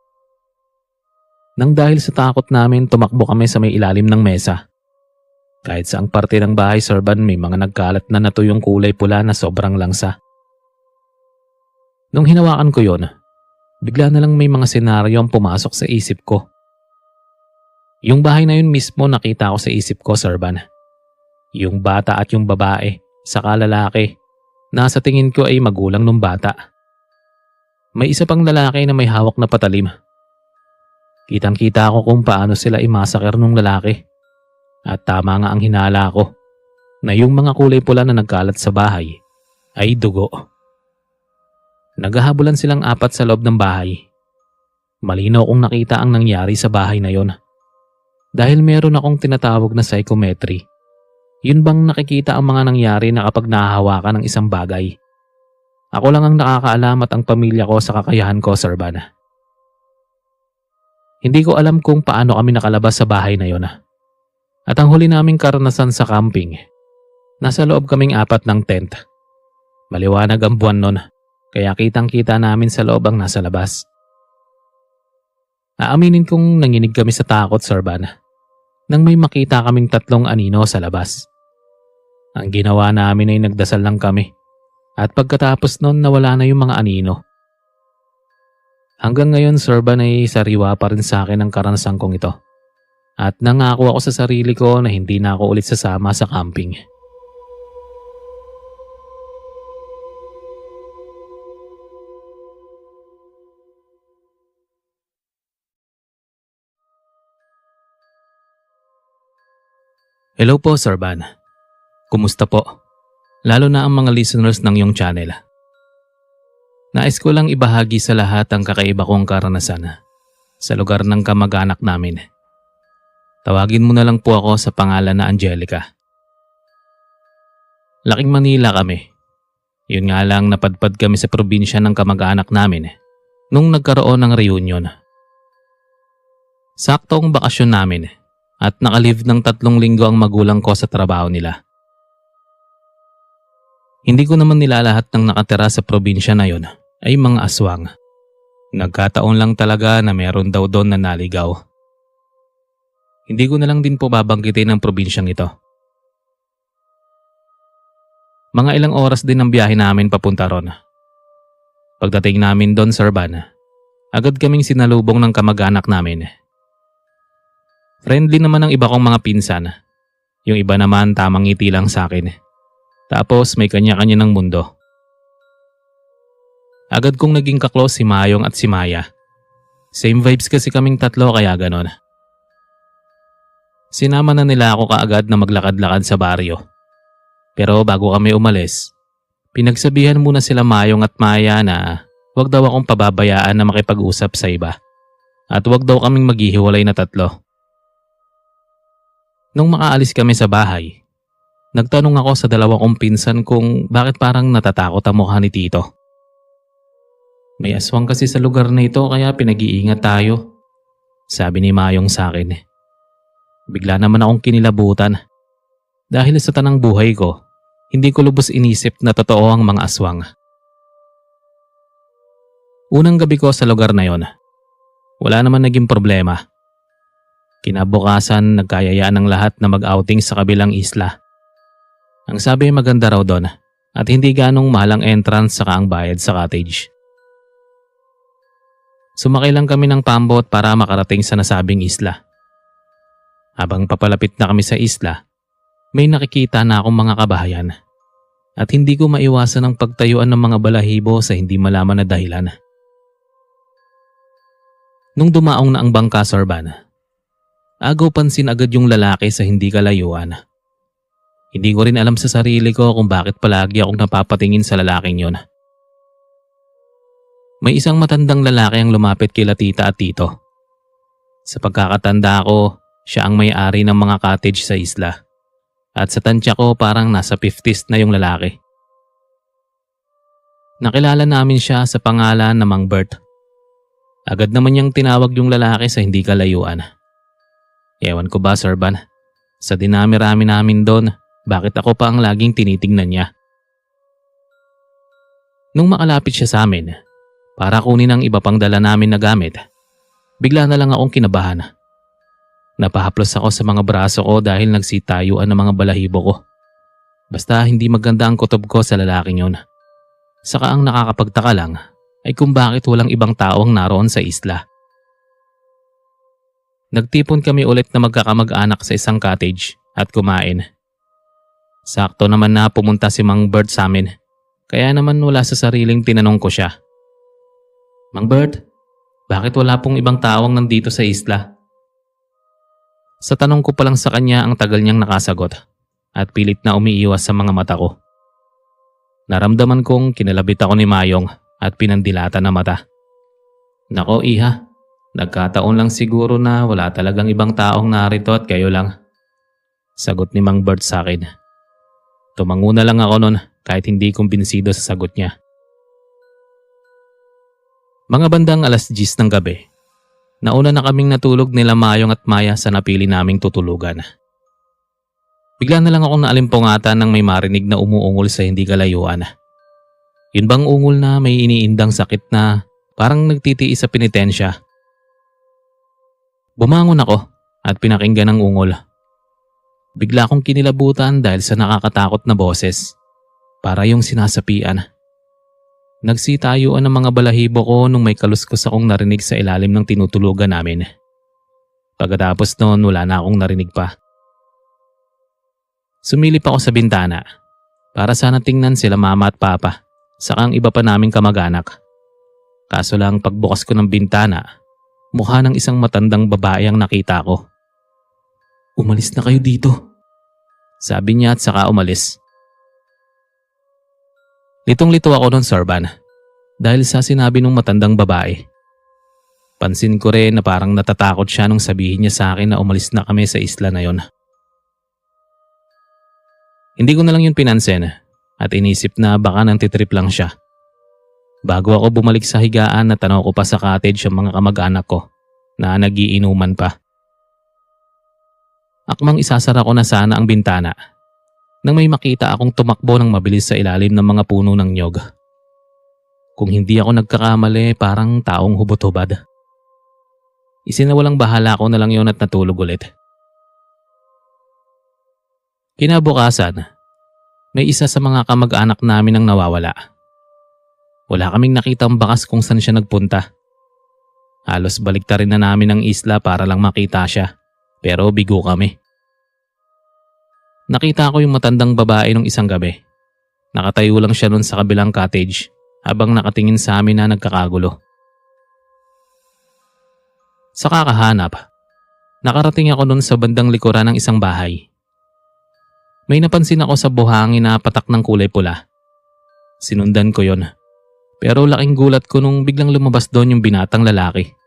Nang dahil sa takot namin, tumakbo kami sa may ilalim ng mesa. Kahit saang parte ng bahay, Sarban, may mga nagkalat na natuyong kulay pula na sobrang langsa. Nung hinawakan ko yon, bigla na lang may mga senaryo ang pumasok sa isip ko. Yung bahay na yun mismo nakita ko sa isip ko, Sir Van. Yung bata at yung babae, saka lalaki, na sa tingin ko ay magulang ng bata. May isa pang lalaki na may hawak na patalim. Kitang-kita ko kung paano sila imasaker nung lalaki. At tama nga ang hinala ko na yung mga kulay pula na nagkalat sa bahay ay dugo. Naghahabulan silang apat sa loob ng bahay. Malinaw kong nakita ang nangyari sa bahay na yon. Dahil meron akong tinatawag na psychometry. Yun bang nakikita ang mga nangyari na kapag nahahawakan ng isang bagay. Ako lang ang nakakaalam at ang pamilya ko sa kakayahan ko, Sir Van. Hindi ko alam kung paano kami nakalabas sa bahay na yon. At ang huli naming karanasan sa camping, nasa loob kaming apat ng tent. Maliwanag ang buwan nun, kaya kitang-kita namin sa loob ang nasa labas. Aaminin kong nanginig kami sa takot, Sir Van, nang may makita kaming tatlong anino sa labas. Ang ginawa namin ay nagdasal lang kami, at pagkatapos nun nawala na yung mga anino. Hanggang ngayon, Sir Van, ay sariwa pa rin sa akin ang karanasan kong ito. At nangako ako sa sarili ko na hindi na ako ulit sasama sa camping. Hello po, Sir Van. Kumusta po? Lalo na ang mga listeners ng iyong channel. Nais ko lang ibahagi sa lahat ang kakaiba kong karanasan sa lugar ng kamag-anak namin. Tawagin mo na lang po ako sa pangalan na Angelica. Laking Manila kami. Yun nga lang napadpad kami sa probinsya ng kamag-anak namin nung nagkaroon ng reunion. Sakto ang bakasyon namin at nakalive ng 3 linggo ang magulang ko sa trabaho nila. Hindi ko naman nila lahat ng nakatira sa probinsya na yon ay mga aswang. Nagkataon lang talaga na meron daw doon na naligaw. Hindi ko na lang din po babanggitin ang probinsyang ito. Mga ilang oras din ang biyahe namin papunta ron. Pagdating namin doon, Sir Van, agad kaming sinalubong ng kamag-anak namin. Friendly naman ang iba kong mga pinsan. Yung iba naman tamang ngiti lang sa akin. Tapos may kanya-kanya ng mundo. Agad kong naging kaklose si Mayong at si Maya. Same vibes kasi kaming tatlo kaya ganon. Sinama na nila ako kaagad na maglakad-lakad sa baryo. Pero bago kami umalis, pinagsabihan muna sila Mayong at Maya na wag daw akong pababayaan na makipag-usap sa iba. At wag daw kaming maghihiwalay na tatlo. Nung makaalis kami sa bahay, nagtanong ako sa dalawa kong pinsan kung bakit parang natatakot ang mukha ni Tito. May aswang kasi sa lugar na ito kaya pinag-iingat tayo, sabi ni Mayong sa akin. Bigla naman akong kinilabutan. Dahil sa tanang buhay ko, hindi ko lubos inisip na totoo ang mga aswang. Unang gabi ko sa lugar na yon, wala naman naging problema. Kinabukasan, nagkayayaan ng lahat na mag-outing sa kabilang isla. Ang sabi maganda raw doon at hindi ganong mahal ang entrance saka ang bayad sa cottage. Sumakay lang kami ng pambot para makarating sa nasabing isla. Habang papalapit na kami sa isla, may nakikita na akong mga kabahayan at hindi ko maiwasan ang pagtayuan ng mga balahibo sa hindi malaman na dahilan. Nung dumaong na ang bangka, Sir Van, agaw pansin agad yung lalaki sa hindi kalayuan. Hindi ko rin alam sa sarili ko kung bakit palagi akong napapatingin sa lalaking yon. May isang matandang lalaki ang lumapit kila tita at tito. Sa pagkakatanda ko, siya ang may-ari ng mga cottage sa isla. At sa tansya ko parang nasa 50s na yung lalaki. Nakilala namin siya sa pangalan na Mang Bert. Agad naman niyang tinawag yung lalaki sa hindi kalayuan. Ewan ko ba, Sir Van, sa dinami-rami namin doon, bakit ako pa ang laging tinitingnan niya? Nung makalapit siya sa amin, para kunin ang iba pang dala namin na gamit, bigla na lang akong kinabahan. Napahaplos ako sa mga braso ko dahil nagsitayuan ng mga balahibo ko. Basta hindi maganda ang kutob ko sa lalaking yon. Saka ang nakakapagtaka lang, ay kung bakit walang ibang tao ang naroon sa isla. Nagtipon kami ulit na magkakamag-anak sa isang cottage at kumain. Sakto naman na pumunta si Mang Bert sa amin, kaya naman wala sa sariling tinanong ko siya. Mang Bert, bakit wala pong ibang tao ang nandito sa isla? Sa tanong ko pa lang sa kanya ang tagal niyang nakasagot at pilit na umiiwas sa mga mata ko. Naramdaman kong kinalabit ako ni Mayong at pinandilata na mata. Nako iha, nagkataon lang siguro na wala talagang ibang taong narito at kayo lang. Sagot ni Mang Bert sa akin. Tumango na lang ako nun kahit hindi kumbinsido sa sagot niya. Mga bandang 10:00 ng gabi, nauna na kaming natulog nila Mayong at Maya sa napili naming tutulugan. Bigla na lang akong naalimpungatan nang may marinig na umuungol sa hindi kalayuan. Yun bang ungol na may iniindang sakit na parang nagtitiis sa penitensya? Bumangon ako at pinakinggan ang ungol. Bigla akong kinilabutan dahil sa nakakatakot na boses. Para yung sinasapian. Nagsitayuan ang mga balahibo ko nung may kaluskos akong narinig sa ilalim ng tinutulugan namin. Pagkatapos noon wala na akong narinig pa. Sumilip ako sa bintana para sana tingnan sila mama at papa saka ang iba pa naming kamag-anak. Kaso lang pagbukas ko ng bintana, mukha ng isang matandang babae ang nakita ko. Umalis na kayo dito, sabi niya at saka umalis. Litong-lito ako nun, Sorban, dahil sa sinabi ng matandang babae. Pansin ko rin na parang natatakot siya nung sabihin niya sa akin na umalis na kami sa isla na yon. Hindi ko na lang yun pinansin at inisip na baka nantitrip lang siya. Bago ako bumalik sa higaan, natanaw ko pa sa cottage ang mga kamag-anak ko na nagiinuman pa. Akmang isasara ko na sana ang bintana nang may makita akong tumakbo ng mabilis sa ilalim ng mga puno ng nyog. Kung hindi ako nagkakamali, parang taong hubot-hubad. Isinawalang bahala ko na lang yun at natulog ulit. Kinabukasan, may isa sa mga kamag-anak namin ang nawawala. Wala kaming nakitang bakas kung saan siya nagpunta. Halos baliktarin na namin ang isla para lang makita siya, pero bigo kami. Nakita ko yung matandang babae nung isang gabi. Nakatayo lang siya nun sa kabilang cottage habang nakatingin sa amin na nagkakagulo. Sa kakahanap, nakarating ako nun sa bandang likuran ng isang bahay. May napansin ako sa buhangin na patak ng kulay pula. Sinundan ko yon. Pero laking gulat ko nung biglang lumabas doon yung binatang lalaki.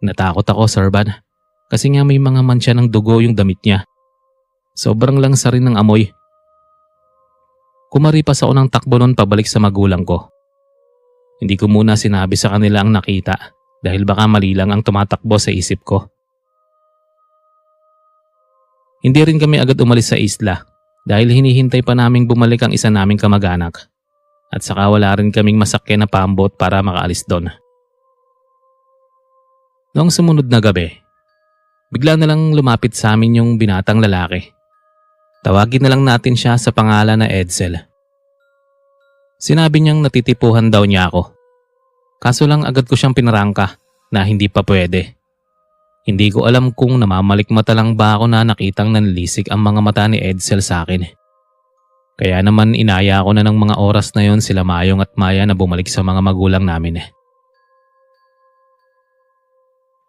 Natakot ako, Sorban, kasi nga may mga mansya ng dugo yung damit niya. Sobrang langsa rin ng amoy. Kumaripas ako ng takbo nun pabalik sa magulang ko. Hindi ko muna sinabi sa kanila ang nakita dahil baka mali lang ang tumatakbo sa isip ko. Hindi rin kami agad umalis sa isla dahil hinihintay pa naming bumalik ang isa naming kamag-anak at saka wala rin kaming masakyan na pambot para makaalis doon. Noong sumunod na gabi, bigla na lang lumapit sa amin yung binatang lalaki. Tawagin na lang natin siya sa pangalan na Edsel. Sinabi niyang natitipuhan daw niya ako. Kaso lang agad ko siyang pinarangka na hindi pa pwede. Hindi ko alam kung namamalikmata lang ba ako na nakitang nanlisik ang mga mata ni Edsel sa akin. Kaya naman inaya ko na ng mga oras na yon sila Mayong at Maya na bumalik sa mga magulang namin.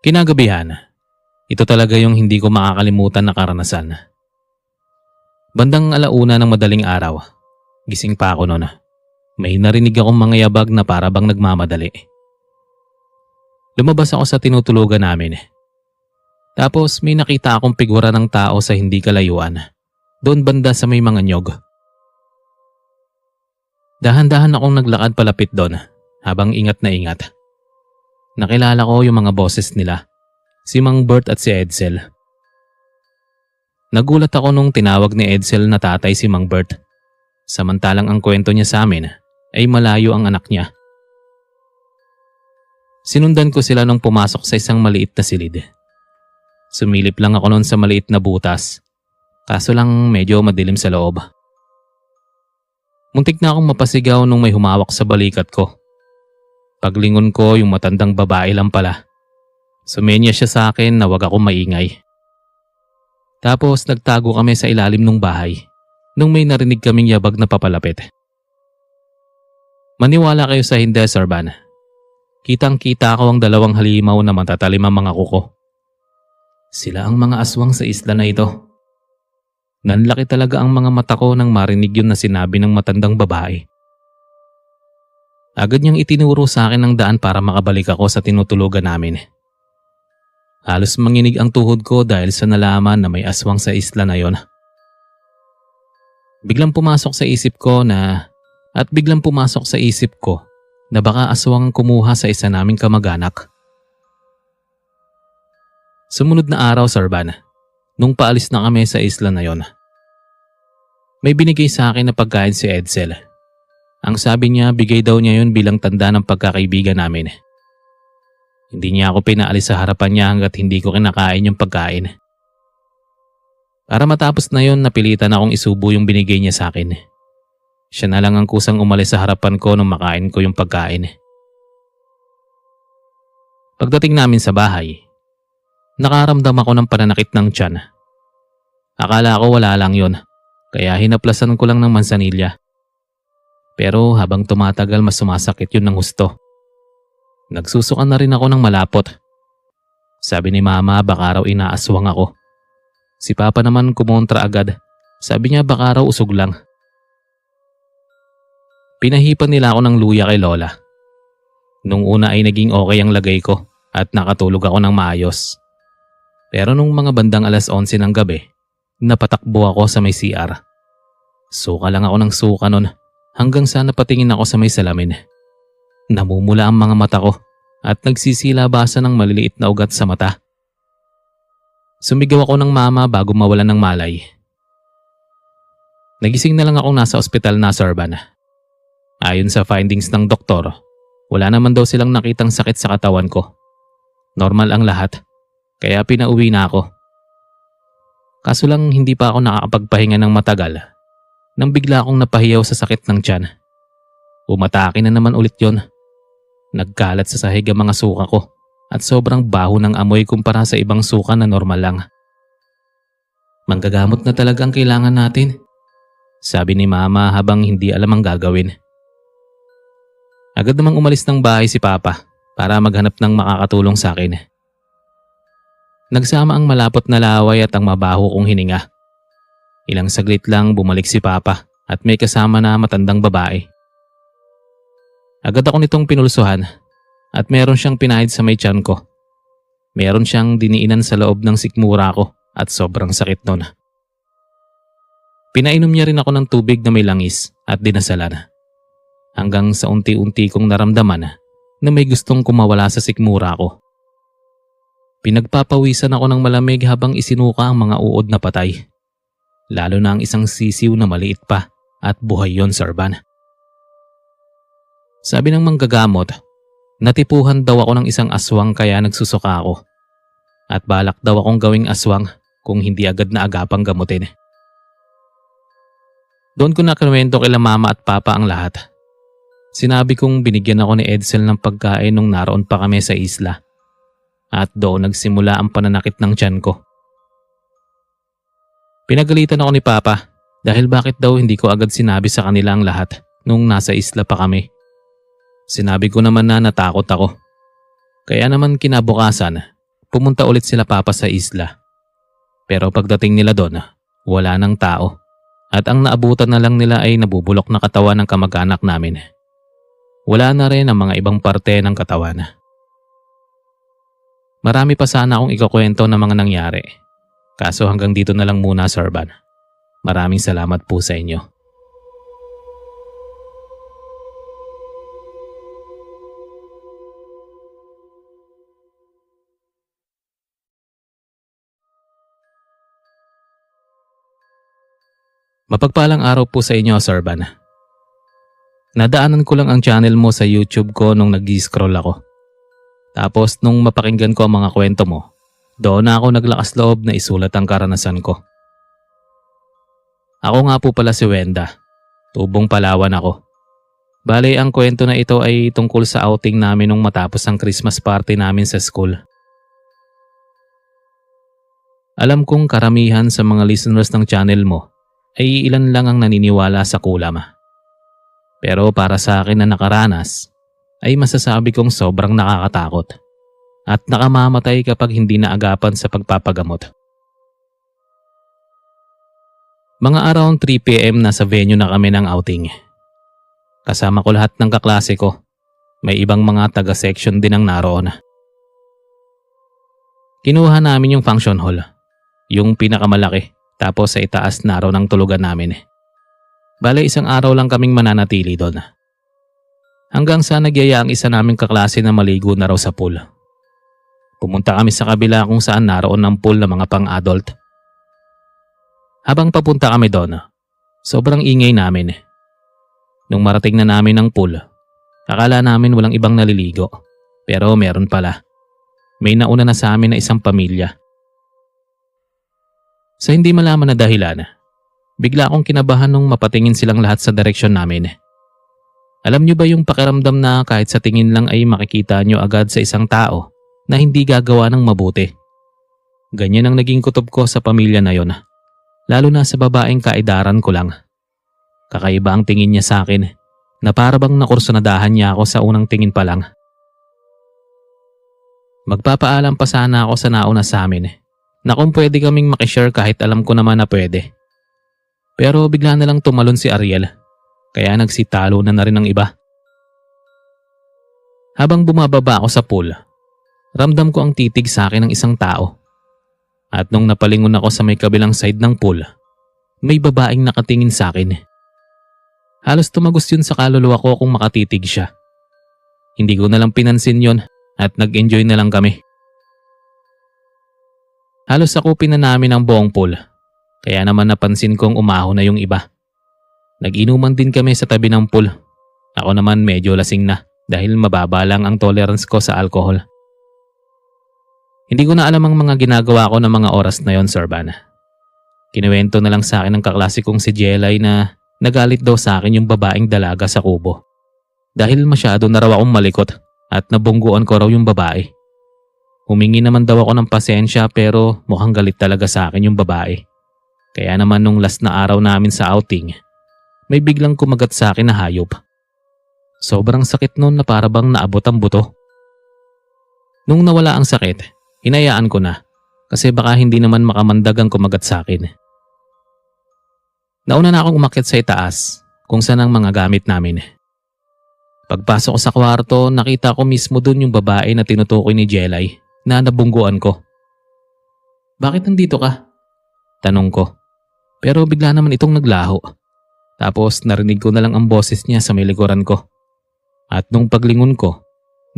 Kinagabihan, ito talaga yung hindi ko makakalimutan na karanasan. Bandang 1:00 ng madaling araw, gising pa ako noon. May narinig akong mga yabag na para bang nagmamadali. Lumabas ako sa tinutulugan namin. Tapos may nakita akong figura ng tao sa hindi kalayuan, doon banda sa may mga nyog. Dahan-dahan akong naglakad palapit doon habang ingat na ingat. Nakilala ko yung mga boses nila, si Mang Bert at si Edsel. Nagulat ako nung tinawag ni Edsel na tatay si Mang Bert, samantalang ang kwento niya sa amin ay malayo ang anak niya. Sinundan ko sila nung pumasok sa isang maliit na silid. Sumilip lang ako noon sa maliit na butas, kaso lang medyo madilim sa loob. Muntik na akong mapasigaw nung may humawak sa balikat ko. Paglingon ko, yung matandang babae lang pala. Sumenya siya sa akin na wag akong maingay. Tapos nagtago kami sa ilalim ng bahay nung may narinig kaming yabag na papalapit. Maniwala kayo sa hindi, Sir Van. Kitang-kita ko ang dalawang halimaw na matatalim ang mga kuko. Sila ang mga aswang sa isla na ito. Nanlaki talaga ang mga mata ko nang marinig yun na sinabi ng matandang babae. Agad niyang itinuro sa akin ang daan para makabalik ako sa tinutulugan namin. Halos manginig ang tuhod ko dahil sa nalaman na may aswang sa isla na yon. Biglang pumasok sa isip ko na baka aswang ang kumuha sa isa naming kamag-anak. Sumunod na araw, Sir Van, nung paalis na kami sa isla na yon, may binigay sa akin na pagkain si Edsel. Ang sabi niya, bigay daw niya yun bilang tanda ng pagkakaibigan namin. Hindi niya ako pinaalis sa harapan niya hanggat hindi ko kinakain yung pagkain. Para matapos na yon, napilitan akong isubo yung binigay niya sa akin. Siya na lang ang kusang umalis sa harapan ko nung makain ko yung pagkain. Pagdating namin sa bahay, nakaramdam ako ng pananakit ng tiyan. Akala ko wala lang yon, kaya hinaplasan ko lang ng mansanilya. Pero habang tumatagal mas sumasakit yun ng husto. Nagsusukan na rin ako ng malapot. Sabi ni Mama baka raw inaaswang ako. Si Papa naman kumontra agad. Sabi niya baka raw usog lang. Pinahipan nila ako ng luya kay Lola. Nung una ay naging okay ang lagay ko at nakatulog ako ng maayos. Pero nung mga bandang 11:00 ng gabi, napatakbo ako sa may CR. Suka lang ako ng suka nun hanggang sa napatingin ako sa may salamin. Namumula ang mga mata ko at nagsisilabasan ng maliliit na ugat sa mata. Sumigaw ako ng mama bago mawalan ng malay. Nagising na lang akong nasa ospital na, Sir Van. Ayon sa findings ng doktor, wala naman daw silang nakitang sakit sa katawan ko. Normal ang lahat, kaya pinauwi na ako. Kaso lang hindi pa ako nakakapagpahinga ng matagal nang bigla akong napahiyaw sa sakit ng tiyan. Umatake na naman ulit yon. Nagkalat sa sahig ang mga suka ko at sobrang baho ng amoy kumpara sa ibang suka na normal lang. Manggagamot na talaga ang kailangan natin, sabi ni Mama habang hindi alam ang gagawin. Agad namang umalis ng bahay si Papa para maghanap ng makakatulong sa akin. Nagsama ang malapot na laway at ang mabaho kong hininga. Ilang saglit lang bumalik si Papa at may kasama na matandang babae. Agad ako nitong pinulsuhan at meron siyang pinahid sa may tiyan ko. Meron siyang diniinan sa loob ng sikmura ko at sobrang sakit nun. Pinainom niya rin ako ng tubig na may langis at dinasalan. Hanggang sa unti-unti kong naramdaman na may gustong kumawala sa sikmura ko. Pinagpapawisan ako ng malamig habang isinuka ang mga uod na patay. Lalo na ang isang sisiw na maliit pa at buhay yon, Sir Van. Sabi ng manggagamot, natipuhan daw ako ng isang aswang kaya nagsusuka ako. At balak daw akong gawing aswang kung hindi agad na agapang gamutin. Doon ko nakinuwento kila Mama at Papa ang lahat. Sinabi kong binigyan ako ni Edsel ng pagkain nung naroon pa kami sa isla. At doon nagsimula ang pananakit ng tiyan ko. Pinagalitan ako ni Papa dahil bakit daw hindi ko agad sinabi sa kanila ang lahat nung nasa isla pa kami. Sinabi ko naman na natakot ako. Kaya naman kinabukasan, pumunta ulit sila Papa sa isla. Pero pagdating nila doon, wala nang tao. At ang naabutan na lang nila ay nabubulok na katawan ng kamag-anak namin. Wala na rin ang mga ibang parte ng katawan. Marami pa sana akong ikukwento ng mga nangyari. Kaso hanggang dito na lang muna, Sir Van. Maraming salamat po sa inyo. Mapagpalang araw po sa inyo, Sir Van. Nadaanan ko lang ang channel mo sa YouTube ko nung nag-scroll ako. Tapos nung mapakinggan ko ang mga kwento mo, doon na ako naglakas loob na isulat ang karanasan ko. Ako nga po pala si Wenda. Tubong Palawan ako. Bale, ang kwento na ito ay tungkol sa outing namin nung matapos ang Christmas party namin sa school. Alam kong karamihan sa mga listeners ng channel mo ay ilan lang ang naniniwala sa kulam. Pero para sa akin na nakaranas, ay masasabi kong sobrang nakakatakot at nakamamatay kapag hindi naagapan sa pagpapagamot. Mga around 3 PM nasa venue na kami ng outing. Kasama ko lahat ng kaklase ko. May ibang mga taga-section din ang naroon. Kinuha namin yung function hall, yung pinakamalaki, tapos sa itaas naroon ang tulugan namin. Bale, isang araw lang kaming mananatili doon. Hanggang sa nagyaya ang isa naming kaklase na maligo na raw sa pool. Pumunta kami sa kabila kung saan naroon ang pool ng mga pang-adult. Habang papunta kami doon, sobrang ingay namin. Nung marating na namin ang pool, akala namin walang ibang naliligo. Pero meron pala. May nauna na sa amin na isang pamilya. Sa hindi malaman na dahilan, bigla akong kinabahan nung mapatingin silang lahat sa direksyon namin. Alam niyo ba yung pakiramdam na kahit sa tingin lang ay makikita niyo agad sa isang tao na hindi gagawa ng mabuti? Ganyan ang naging kutob ko sa pamilya na yon. Lalo na sa babaeng kaedaran ko lang. Kakaiba ang tingin niya sa akin na para bang nakursunadahan niya ako sa unang tingin pa lang. Magpapaalam pa sana ako sa nauna sa amin na kung pwede kaming makishare kahit alam ko naman na pwede. Pero bigla na lang tumalon si Ariel kaya nagsitalo na rin ang iba. Habang bumababa ako sa pool, ramdam ko ang titig sa akin ng isang tao. At nung napalingon ako sa may kabilang side ng pool, may babaeng nakatingin sa akin. Halos tumagos yun sa kaluluwa ko kung makatitig siya. Hindi ko na lang pinansin yon at nag-enjoy na lang kami. Halos sakupin na namin ang buong pool, kaya naman napansin kong umahon na yung iba. Nag-inuman din kami sa tabi ng pool. Ako naman medyo lasing na dahil mababa lang ang tolerance ko sa alcohol. Hindi ko na alam ang mga ginagawa ko ng mga oras na yon, Sir Van. Kinuwento na lang sa akin ng kaklase kong si Jelay na nagalit daw sa akin yung babaeng dalaga sa kubo. Dahil masyado na raw akong malikot at nabungguan ko raw yung babae. Humingi naman daw ako ng pasensya pero mukhang galit talaga sa akin yung babae. Kaya naman nung last na araw namin sa outing, may biglang kumagat sa akin na hayop. Sobrang sakit nun na para bang naabot ang buto. Nung nawala ang sakit, hinayaan ko na kasi baka hindi naman makamandag ang kumagat sa akin. Nauna na akong umakyat sa itaas kung saan ang mga gamit namin. Pagpasok ko sa kwarto, nakita ko mismo dun yung babae na tinutukoy ni Jelay na nabungguan ko. "Bakit nandito ka?" tanong ko. Pero bigla naman itong naglaho. Tapos narinig ko na lang ang boses niya sa may likuran ko. At nung paglingon ko,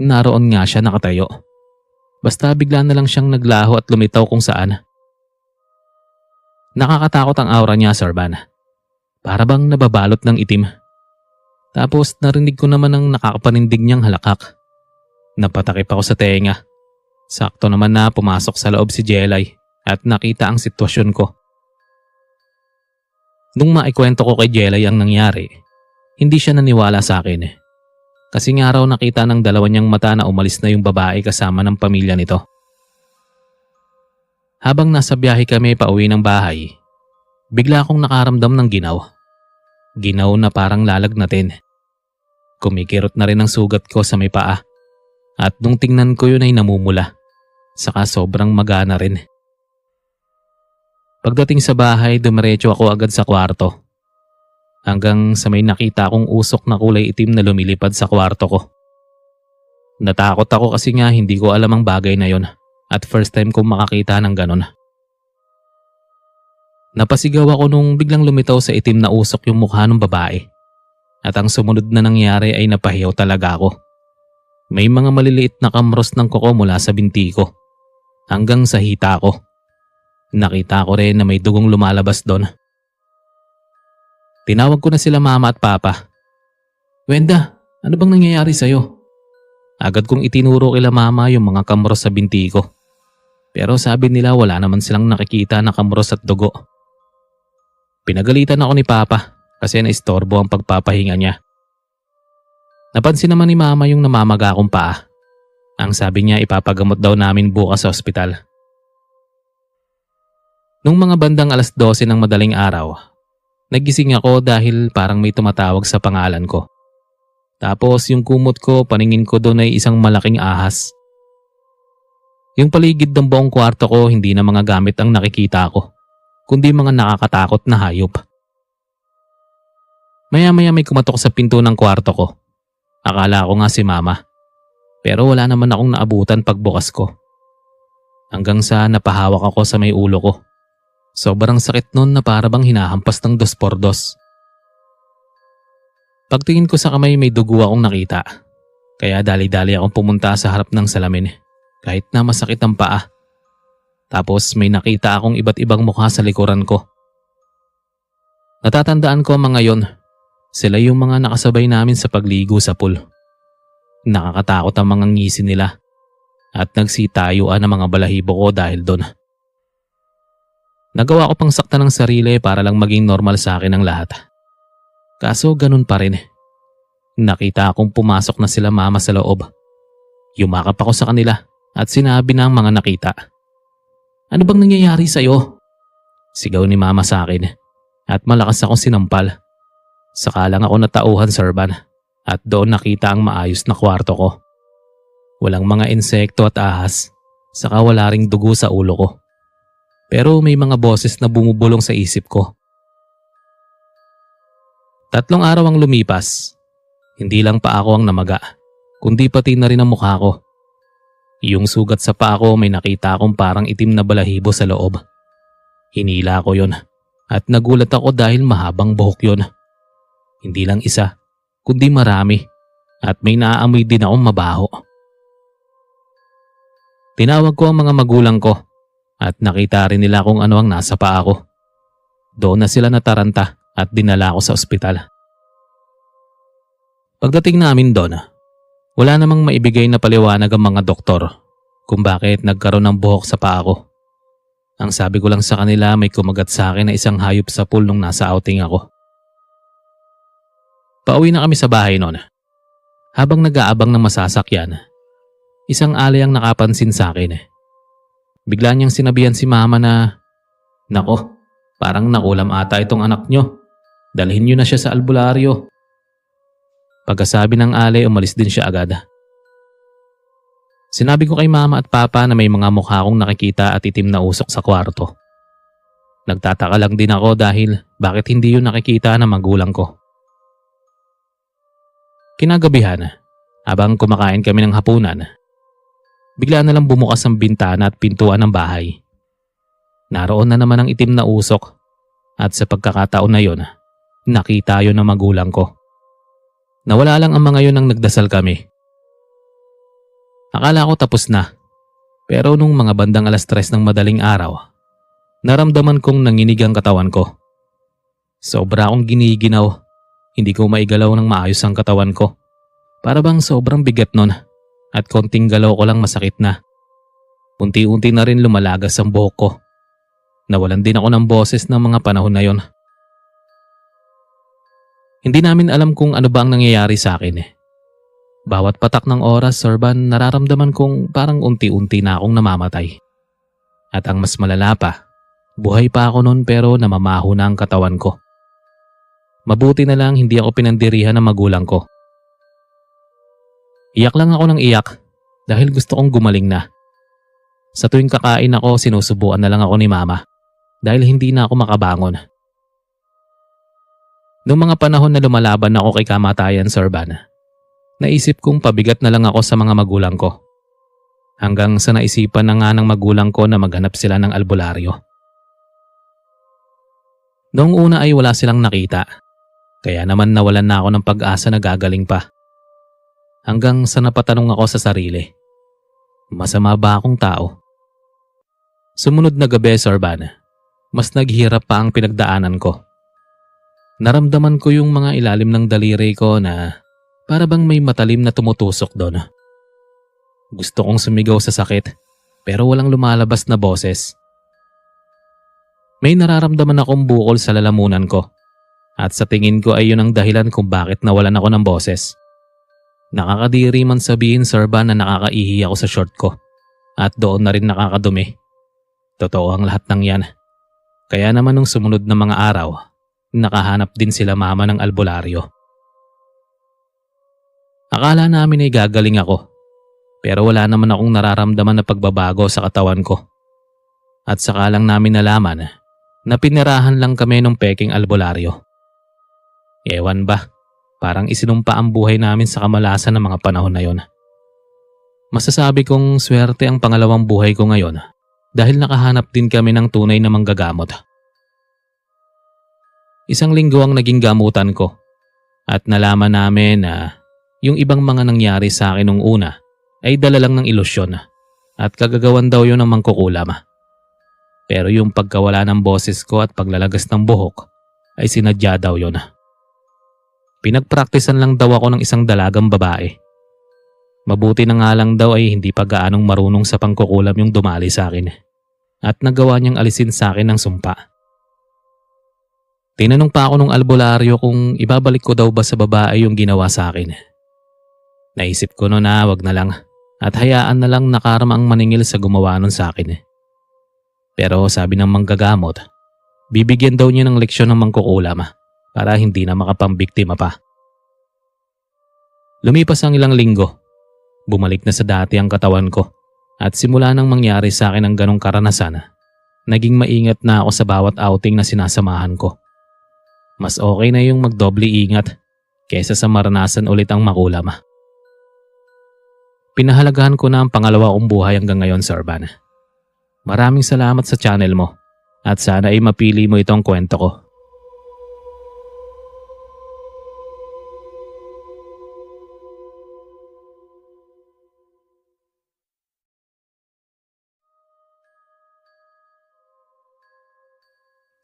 naroon nga siya nakatayo. Basta bigla na lang siyang naglaho at lumitaw kung saan. Nakakatakot ang aura niya, Sir Van. Para bang nababalot ng itim. Tapos narinig ko naman ang nakakapanindig niyang halakak. Napatakip ako sa tenga. Sakto naman na pumasok sa loob si Jelay at nakita ang sitwasyon ko. Nung maikwento ko kay Jelay ang nangyari, hindi siya naniwala sa akin. Kasi nga raw nakita ng dalawa niyang mata na umalis na yung babae kasama ng pamilya nito. Habang nasa biyahe kami pauwi ng bahay, bigla akong nakaramdam ng ginaw. Ginaw na parang lalagnatin. Kumikirot na rin ang sugat ko sa may paa. At nung tingnan ko yun ay namumula. Saka sobrang magana rin. Pagdating sa bahay, dumiretso ako agad sa kwarto. Hanggang sa may nakita akong usok na kulay itim na lumilipad sa kwarto ko. Natakot ako kasi nga hindi ko alam ang bagay na yon at first time kong makakita ng ganon. Napasigaw ako nung biglang lumitaw sa itim na usok yung mukha ng babae. At ang sumunod na nangyari ay napahiyaw talaga ako. May mga maliliit na kamros ng kuko mula sa binti ko hanggang sa hita ko. Nakita ko rin na may dugong lumalabas doon. Tinawag ko na sila mama at papa. "Wenda, ano bang nangyayari sa'yo?" Agad kong itinuro kila mama yung mga kamros sa binti ko. Pero sabi nila wala naman silang nakikita na kamros at dugo. Pinagalitan ako ni papa kasi naistorbo ang pagpapahinga niya. Napansin naman ni Mama yung namamaga kong paa. Ang sabi niya ipapagamot daw namin bukas sa ospital. Nung mga bandang 12:00 ng madaling araw, nagising ako dahil parang may tumatawag sa pangalan ko. Tapos yung kumot ko, paningin ko doon ay isang malaking ahas. Yung paligid ng buong kwarto ko, hindi na mga gamit ang nakikita ko, kundi mga nakakatakot na hayop. Maya-maya may kumatok sa pinto ng kwarto ko. Akala ko nga si Mama. Pero wala naman akong naabutan pagbukas ko. Hanggang sa napahawak ako sa may ulo ko. Sobrang sakit nun na para bang hinahampas ng 2x2. Pagtingin ko sa kamay may dugo akong nakita. Kaya dali-dali akong pumunta sa harap ng salamin kahit na masakit ang paa. Tapos may nakita akong iba't ibang mukha sa likuran ko. Natatandaan ko ang mga yon. Sila yung mga nakasabay namin sa pagligo sa pool. Nakakatakot ang mga ngisi nila at nagsitayuan ang mga balahibo ko dahil doon. Nagawa ko pang sakta ng sarili para lang maging normal sa akin ang lahat. Kaso ganun pa rin. Nakita akong pumasok na sila Mama sa loob. Yumakap ako sa kanila at sinabi ng mga nakita. "Ano bang nangyayari sa'yo?" Sigaw ni Mama sa akin at malakas akong sinampal. Saka lang ako natauhan, Serban. At doon nakita ang maayos na kwarto ko. Walang mga insekto at ahas, saka wala ring dugo sa ulo ko. Pero may mga boses na bumubulong sa isip ko. 3 araw ang lumipas. Hindi lang pa ako ang namaga, kundi pati na rin ang mukha ko. Yung sugat sa paa ko may nakita akong parang itim na balahibo sa loob. Hinila ko yon at nagulat ako dahil mahabang buhok yon. Hindi lang isa, kundi marami at may naaamoy din akong mabaho. Tinawag ko ang mga magulang ko at nakita rin nila kung ano ang nasa paa ko. Doon na sila nataranta at dinala ko sa ospital. Pagdating namin doon, wala namang maibigay na paliwanag ang mga doktor kung bakit nagkaroon ng buhok sa paa ko. Ang sabi ko lang sa kanila may kumagat sa akin na isang hayop sa pool nung nasa outing ako. Pauwi na kami sa bahay noon. Habang nag-aabang ng masasakyan, isang alay ang nakapansin sa akin. Bigla niyang sinabihan si Mama na, "Nako, parang nakulam ata itong anak niyo. Dalhin niyo na siya sa albularyo." Pagkasabi ng alay, umalis din siya agad. Sinabi ko kay Mama at Papa na may mga mukha akong nakikita at itim na usok sa kwarto. Nagtataka lang din ako dahil bakit hindi yun nakikita ng magulang ko. Kinagabihan, habang kumakain kami ng hapunan, bigla na lang bumukas ang bintana at pintuan ng bahay. Naroon na naman ang itim na usok at sa pagkakataon na yon, nakita yon ng magulang ko. Nawala lang ang mga yon nang nagdasal kami. Akala ko tapos na, pero nung mga bandang 3:00 ng madaling araw, naramdaman kong nanginig ang katawan ko. Sobra akong giniginaw. Hindi ko maigalaw ng maayos ang katawan ko. Para bang sobrang bigat nun at konting galaw ko lang masakit na. Unti-unti na rin lumalagas ang buhok ko. Nawalan din ako ng boses ng mga panahon na yon. Hindi namin alam kung ano ba ang nangyayari sa akin. Bawat patak ng oras, Serban, nararamdaman kong parang unti-unti na akong namamatay. At ang mas malala pa, buhay pa ako noon pero namamaho na ang katawan ko. Mabuti na lang hindi ako pinandirihan ng magulang ko. Iyak lang ako ng iyak dahil gusto kong gumaling na. Sa tuwing kakain ako, sinusubuan na lang ako ni Mama dahil hindi na ako makabangon. Noong mga panahon na lumalaban ako kay kamatayan, Serban, naisip kong pabigat na lang ako sa mga magulang ko. Hanggang sa naisipan na nga ng magulang ko na maghanap sila ng albularyo. Noong una ay wala silang nakita. Kaya naman nawalan na ako ng pag-asa na gagaling pa. Hanggang sa napatanong ako sa sarili, masama ba akong tao? Sumunod na gabi, Serban, mas naghirap pa ang pinagdaanan ko. Naramdaman ko yung mga ilalim ng daliri ko na para bang may matalim na tumutusok doon. Gusto kong sumigaw sa sakit pero walang lumalabas na boses. May nararamdaman akong bukol sa lalamunan ko. At sa tingin ko ay yun ang dahilan kung bakit nawalan ako ng boses. Nakakadiri man sabihin, Sir Van, na nakakaihi ako sa short ko at doon na rin nakakadumi. Totoo ang lahat ng yan. Kaya naman nung sumunod na mga araw, nakahanap din sila mama ng albularyo. Akala namin ay gagaling ako, pero wala naman akong nararamdaman na pagbabago sa katawan ko. At saka lang namin nalaman na pinirahan lang kami ng peking albularyo. Ewan ba, parang isinumpa ang buhay namin sa kamalasan ng mga panahon na yon. Masasabi kong swerte ang pangalawang buhay ko ngayon dahil nakahanap din kami ng tunay na manggagamot. Isang linggo ang naging gamutan ko at nalaman namin na yung ibang mga nangyari sa akin nung una ay dala lang ng ilusyon at kagagawan daw yun ng mangkukulam. Pero yung pagkawala ng boses ko at paglalagas ng buhok ay sinadya daw yun. Pinagpraktisan lang daw ako ng isang dalagang babae. Mabuti na nga lang daw ay hindi pa gaanong marunong sa pangkukulam yung dumali sa akin at nagawa niyang alisin sa akin ng sumpa. Tinanong pa ako nung albularyo kung ibabalik ko daw ba sa babae yung ginawa sa akin. Naisip ko no na wag na lang at hayaan na lang nakarama ang maningil sa gumawa nun sa akin. Pero sabi ng manggagamot, bibigyan daw niya ng leksyon ng mangkukulam para hindi na makapambiktima pa. Lumipas ang ilang linggo. Bumalik na sa dati ang katawan ko at simula nang mangyari sa akin ang ganong karanasan, naging maingat na ako sa bawat outing na sinasamahan ko. Mas okay na yung magdoble ingat kaysa sa maranasan ulit ang makulam. Pinahalagahan ko na ang pangalawa kong buhay hanggang ngayon, Sir Van. Maraming salamat sa channel mo at sana ay mapili mo itong kwento ko.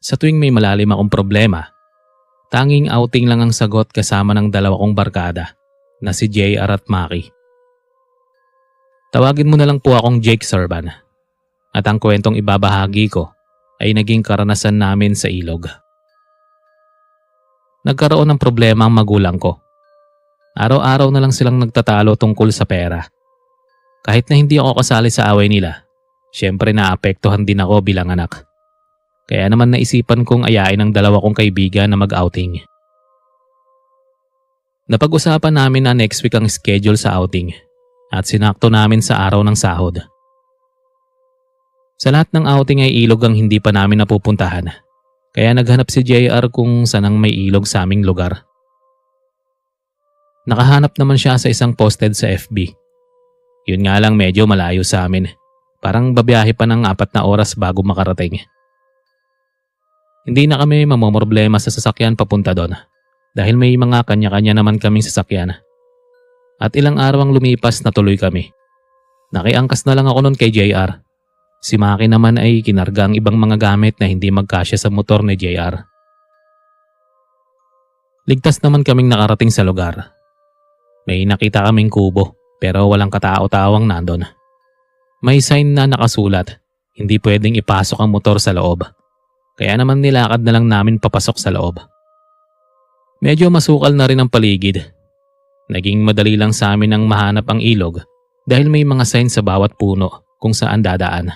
Sa tuwing may malalim akong problema, tanging outing lang ang sagot kasama ng dalawa kong barkada na si JR at Maki. Tawagin mo na lang po akong Jake, Sir Van. At ang kwentong ibabahagi ko ay naging karanasan namin sa ilog. Nagkaroon ng problema ang magulang ko. Araw-araw na lang silang nagtatalo tungkol sa pera. Kahit na hindi ako kasali sa away nila, syempre naapektuhan din ako bilang anak. Kaya naman naisipan kong ayain ang dalawa kong kaibigan na mag-outing. Napag-usapan namin na next week ang schedule sa outing at sinakto namin sa araw ng sahod. Sa lahat ng outing ay ilog ang hindi pa namin napupuntahan. Kaya naghanap si JR kung saan ang may ilog sa aming lugar. Nakahanap naman siya sa isang posted sa FB. Yun nga lang medyo malayo sa amin. Parang babiyahe pa ng 4 na oras bago makarating. Hindi na kami mamomroblema sa sasakyan papunta doon dahil may mga kanya-kanya naman kaming sasakyan. At ilang araw ang lumipas na tuloy kami. Nakiangkas na lang ako noon kay JR. Si Maki naman ay kinarga ang ibang mga gamit na hindi magkasya sa motor ni JR. Ligtas naman kaming nakarating sa lugar. May nakita kaming kubo pero walang katao-tawang nandun. May sign na nakasulat, hindi pwedeng ipasok ang motor sa loob. Kaya naman nilakad na lang namin papasok sa loob. Medyo masukal na rin ang paligid. Naging madali lang sa amin ang mahanap ang ilog dahil may mga sign sa bawat puno kung saan dadaan.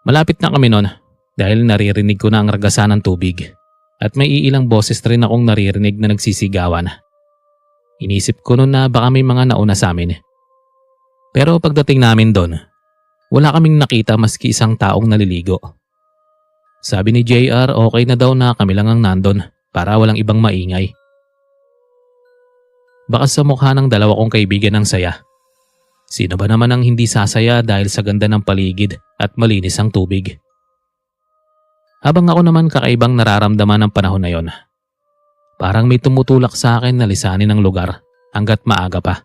Malapit na kami noon dahil naririnig ko na ang ragasan ng tubig at may iilang boses rin akong naririnig na nagsisigawan. Inisip ko noon na baka may mga nauna sa amin. Pero pagdating namin doon, wala kaming nakita maski isang taong naliligo. Sabi ni JR okay na daw na kami lang ang nandun para walang ibang maingay. Baka sa mukha ng dalawa kong kaibigan ang saya. Sino ba naman ang hindi sasaya dahil sa ganda ng paligid at malinis ang tubig? Habang ako naman kakaibang nararamdaman ng panahon na yon. Parang may tumutulak sa akin na lisanin ang lugar hanggat maaga pa.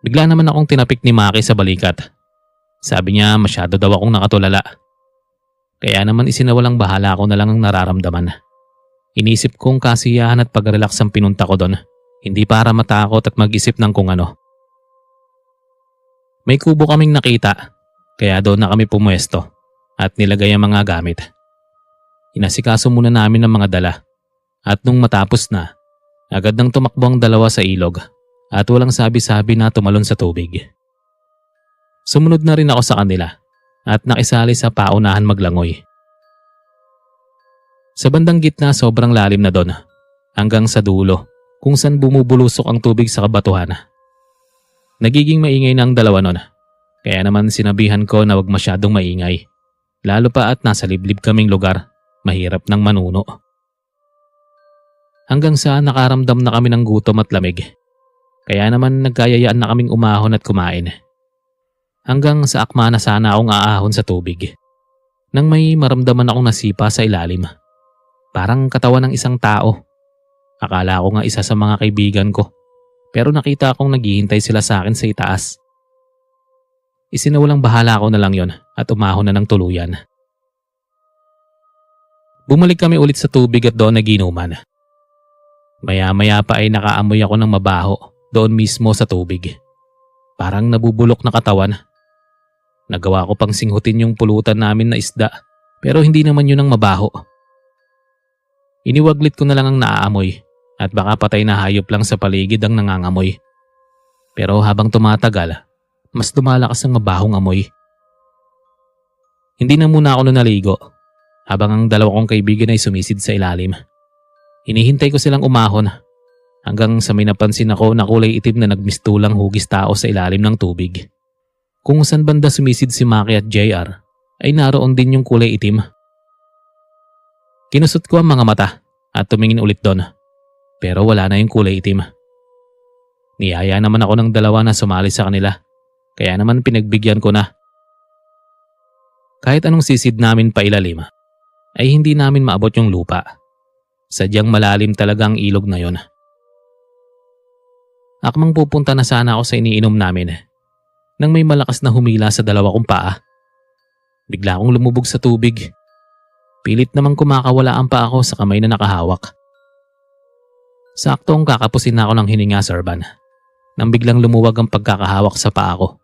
Bigla naman akong tinapik ni Maki sa balikat. Sabi niya masyado daw akong nakatulala. Kaya naman isinawalang bahala ako na lang ang nararamdaman. Inisip kong kasiyahan at pag-relax ang pinunta ko doon. Hindi para matakot at mag-isip ng kung ano. May kubo kaming nakita, kaya doon na kami pumuesto at nilagay ang mga gamit. Inasikaso muna namin ang mga dala at nung matapos na, Agad nang tumakbo ang dalawa sa ilog at walang sabi-sabi na tumalon sa tubig. Sumunod na rin ako sa kanila at nakisali sa paunahan maglangoy. Sa bandang gitna sobrang lalim na doon hanggang sa dulo kung saan bumubulusok ang tubig sa kabatuhan. Nagiging maingay na ang dalawa nun, kaya naman sinabihan ko na wag masyadong maingay. Lalo pa at nasa liblib kaming lugar, mahirap ng manuno. Hanggang sa nakaramdam na kami ng gutom at lamig. Kaya naman nagkayayaan na kaming umahon at kumain. Hanggang sa akma na sana akong aahon sa tubig. Nang may maramdaman akong nasipa sa ilalim. Parang katawan ng isang tao. Akala ko nga isa sa mga kaibigan ko. Pero nakita akong naghihintay sila sa akin sa itaas. Isinawalang bahala ko na lang yon at umahon na ng tuluyan. Bumalik kami ulit sa tubig at doon naginuman. Maya-maya pa ay nakaamoy ako ng mabaho doon mismo sa tubig. Parang nabubulok na katawan. Nagawa ko pang singhutin yung pulutan namin na isda pero hindi naman yun ang mabaho. Iniwaglit ko na lang ang naaamoy at baka patay na hayop lang sa paligid ang nangangamoy. Pero habang tumatagal, mas lumalakas ang mabahong amoy. Hindi na muna ako naligo habang ang dalawa kong kaibigan ay sumisid sa ilalim. Hinihintay ko silang umahon hanggang sa may napansin ako na kulay itim na nagmistulang hugis tao sa ilalim ng tubig. Kung saan banda sumisid si Maki at JR ay naroon din yung kulay itim. Kinusot ko ang mga mata at tumingin ulit doon pero wala na yung kulay itim. Niyaya naman ako ng dalawa na sumali sa kanila kaya naman pinagbigyan ko na. Kahit anong sisid namin pa ilalim ay hindi namin maabot yung lupa. Sadyang malalim talaga ang ilog na yon. Akmang pupunta na sana ako sa iniinom namin nang may malakas na humila sa dalawa kong paa. Bigla akong lumubog sa tubig. Pilit namang kumakawala ang paa ko sa kamay na nakahawak. Saktong kakapusin na ako ng hininga, Sir Van, nang biglang lumuwag ang pagkakahawak sa paa ko.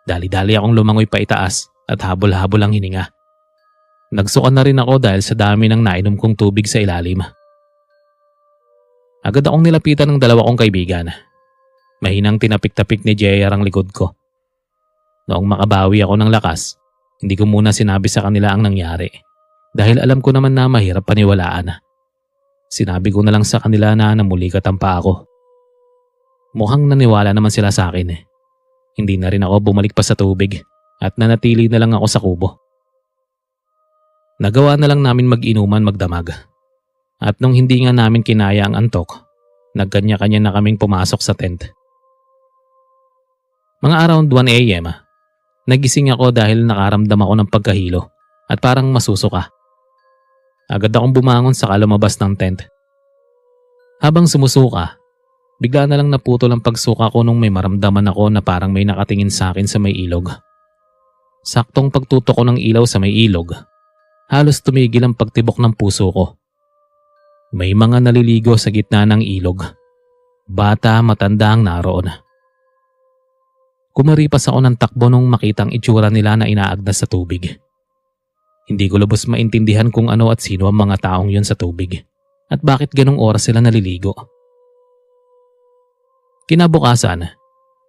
Dali-dali akong lumangoy pa itaas at habol-habol ang hininga. Nagsuka na rin ako dahil sa dami ng nainom kong tubig sa ilalim. Agad akong nilapitan ng dalawa kong kaibigan. Mahinang tinapik-tapik ni JR ang likod ko. Noong makabawi ako ng lakas, hindi ko muna sinabi sa kanila ang nangyari dahil alam ko naman na mahirap paniwalaan. Sinabi ko na lang sa kanila na namulikat ang paa ko. Mukhang naniwala naman sila sa akin. Hindi na rin ako bumalik pa sa tubig at nanatili na lang ako sa kubo. Nagawa na lang namin mag-inuman magdamag. At nung hindi nga namin kinaya ang antok, nagkanya-kanya na kaming pumasok sa tent. Mga around 1 a.m., nagising ako dahil nakaramdam ako ng pagkahilo at parang masusuka. Agad akong bumangon saka lumabas ng tent. Habang sumusuka, bigla na lang naputol ang pagsuka ko nung may maramdaman ako na parang may nakatingin sa akin sa may ilog. Saktong pagtutok ko ng ilaw sa may ilog, halos tumigil ang pagtibok ng puso ko. May mga naliligo sa gitna ng ilog. Bata, matanda ang naroon. Kumaripas ako ng takbo nung makitang itsura nila na inaagnas sa tubig. Hindi ko lubos maintindihan kung ano at sino ang mga taong yun sa tubig at bakit ganong oras sila naliligo. Kinabukasan,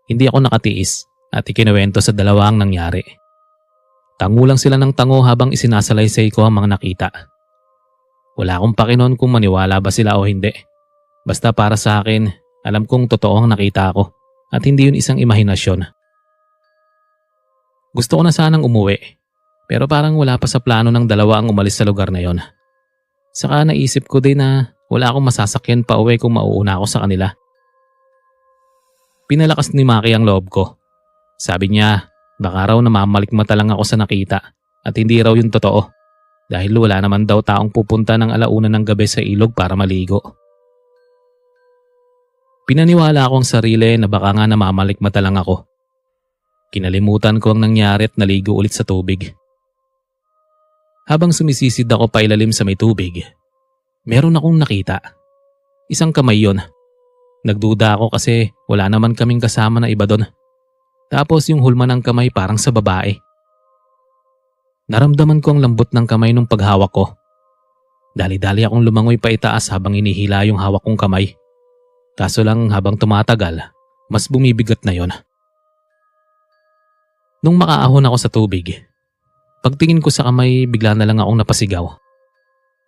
hindi ako nakatiis at ikinuwento sa dalawa ang nangyari. Tango lang sila ng tango habang isinasalaysay ko ang mga nakita. Wala akong pakinon kung maniwala ba sila o hindi. Basta para sa akin, alam kong totoo ang nakita ko at hindi yun isang imahinasyon. Gusto ko na sanang umuwi, pero parang wala pa sa plano ng dalawa ang umalis sa lugar na yon. Saka naisip ko din na wala akong masasakyan pa uwi kung mauuna ako sa kanila. Pinalakas ni Maki ang loob ko. Sabi niya, baka raw namamalikmata lang ako sa nakita at hindi raw yun totoo. Dahil wala naman daw taong pupunta ng alauna ng gabi sa ilog para maligo. Pinaniwala akong sarili na baka nga namamalikmata lang ako. Kinalimutan ko ang nangyari at naligo ulit sa tubig. Habang sumisisid ako pailalim sa may tubig, meron akong nakita. Isang kamay yon. Nagduda ako kasi wala naman kaming kasama na iba doon. Tapos yung hulma ng kamay parang sa babae. Naramdaman ko ang lambot ng kamay nung paghawak ko. Dali-dali akong lumangoy pa itaas habang inihila yung hawak kong kamay. Kaso lang habang tumatagal, mas bumibigat na yon. Nung makaahon ako sa tubig, pagtingin ko sa kamay bigla na lang akong napasigaw.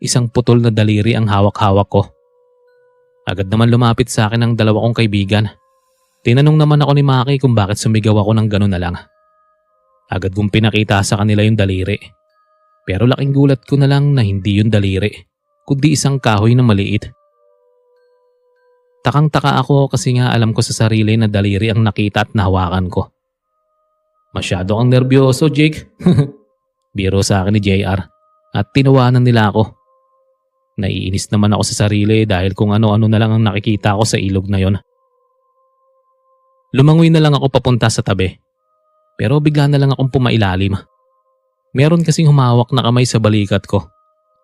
Isang putol na daliri ang hawak-hawak ko. Agad naman lumapit sa akin ang dalawa kong kaibigan. Tinanong naman ako ni Maki kung bakit sumigaw ako ng gano'n na lang. Agad kong pinakita sa kanila yung daliri. Pero laking gulat ko na lang na hindi yung daliri, kundi isang kahoy na maliit. Takang-taka ako kasi nga alam ko sa sarili na daliri ang nakita at nahawakan ko. Masyado kang nervyoso, Jake. Biro sa akin ni JR at tinawanan nila ako. Naiinis naman ako sa sarili dahil kung ano-ano na lang ang nakikita ko sa ilog na yon. Lumangoy na lang ako papunta sa tabi. Pero bigla na lang akong pumailalim. Meron kasing humawak na kamay sa balikat ko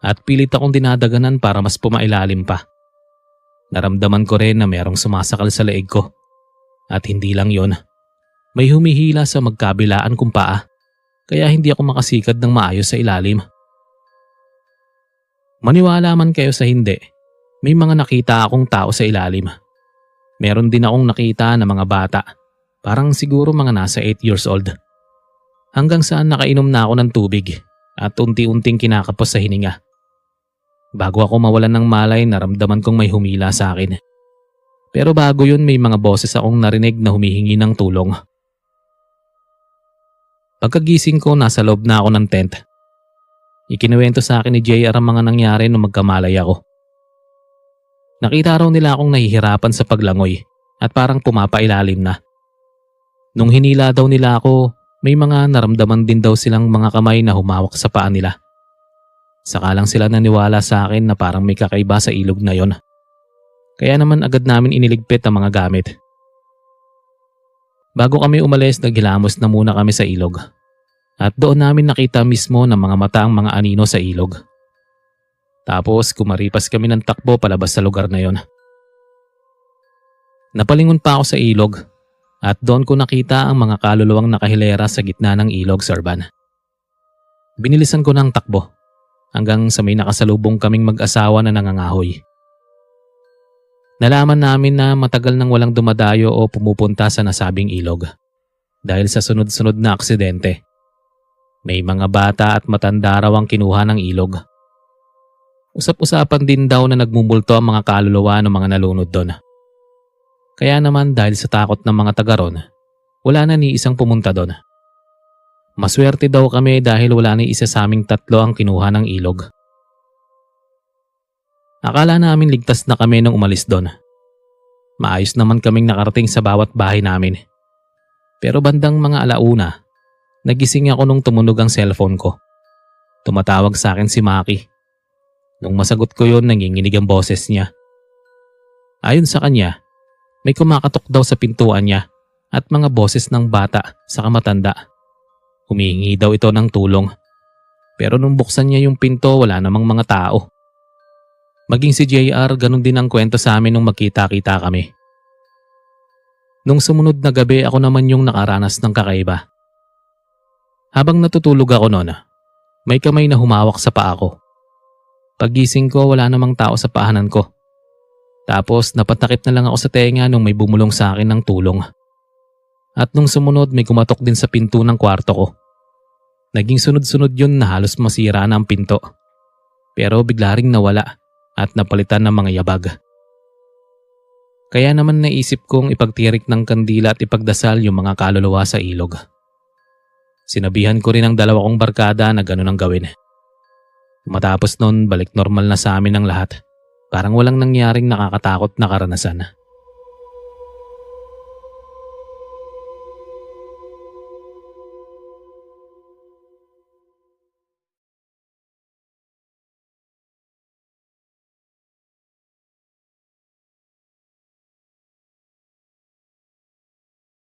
at pilit akong dinadaganan para mas pumailalim pa. Naramdaman ko rin na merong sumasakal sa leeg ko. At hindi lang yon. May humihila sa magkabilaan kong paa kaya hindi ako makasikad ng maayos sa ilalim. Maniwala man kayo sa hindi, may mga nakita akong tao sa ilalim. Meron din akong nakita na mga bata, parang siguro mga nasa 8 years old. Hanggang saan nakainom na ako ng tubig at unti-unting kinakapos sa hininga. Bago ako mawalan ng malay, naramdaman kong may humila sa akin. Pero bago yun may mga boses akong narinig na humihingi ng tulong. Pagkagising ko, nasa loob na ako ng tent. Ikinuwento sa akin ni JR ang mga nangyari nung magkamalay ako. Nakita raw nila akong nahihirapan sa paglangoy at parang pumapailalim na. Nung hinila daw nila ako, may mga naramdaman din daw silang mga kamay na humawak sa paa nila. Saka lang sila naniwala sa akin na parang may kakaiba sa ilog na yon. Kaya naman agad namin iniligpit ang mga gamit. Bago kami umalis, naghilamos na muna kami sa ilog. At doon namin nakita mismo ng mga mata ang mga anino sa ilog. Tapos kumaripas kami ng takbo palabas sa lugar na yon. Napalingon pa ako sa ilog at doon ko nakita ang mga kaluluwang nakahilera sa gitna ng ilog, Sir Van. Binilisan ko ng takbo hanggang sa may nakasalubong kaming mag-asawa na nangangahoy. Nalaman namin na matagal nang walang dumadayo o pumupunta sa nasabing ilog dahil sa sunod-sunod na aksidente. May mga bata at matanda raw ang kinuha ng ilog. Usap-usapan din daw na nagmumulto ang mga kaluluwa ng mga nalunod doon. Kaya naman dahil sa takot ng mga taga ron, wala na ni isang pumunta doon. Maswerte daw kami dahil wala ni isa sa aming tatlo ang kinuha ng ilog. Akala namin ligtas na kami nung umalis doon. Maayos naman kaming nakarating sa bawat bahay namin. Pero bandang mga alauna, nagising ako nung tumunog ang cellphone ko. Tumatawag sa akin si Maki. Nung masagot ko yun, nanginginig ang boses niya. Ayon sa kanya, may kumakatok daw sa pintuan niya at mga boses ng bata sa matanda. Humihingi daw ito ng tulong. Pero nung buksan niya yung pinto, wala namang mga tao. Maging si JR, ganun din ang kwento sa amin nung magkita-kita kami. Nung sumunod na gabi, ako naman yung nakaranas ng kakaiba. Habang natutulog ako noon, may kamay na humawak sa paa ko. Paggising ko, wala namang tao sa paanan ko. Tapos napatakip na lang ako sa tenga nung may bumulong sa akin ng tulong. At nung sumunod, may kumatok din sa pinto ng kwarto ko. Naging sunod-sunod yun na halos masira na ang pinto. Pero bigla ring nawala at napalitan ng mga yabag. Kaya naman naisip kong ipagtirik ng kandila at ipagdasal yung mga kaluluwa sa ilog. Sinabihan ko rin ang dalawa kong barkada na ganun ang gawin. Matapos nun, balik normal na sa amin ang lahat. Parang walang nangyaring nakakatakot na karanasan.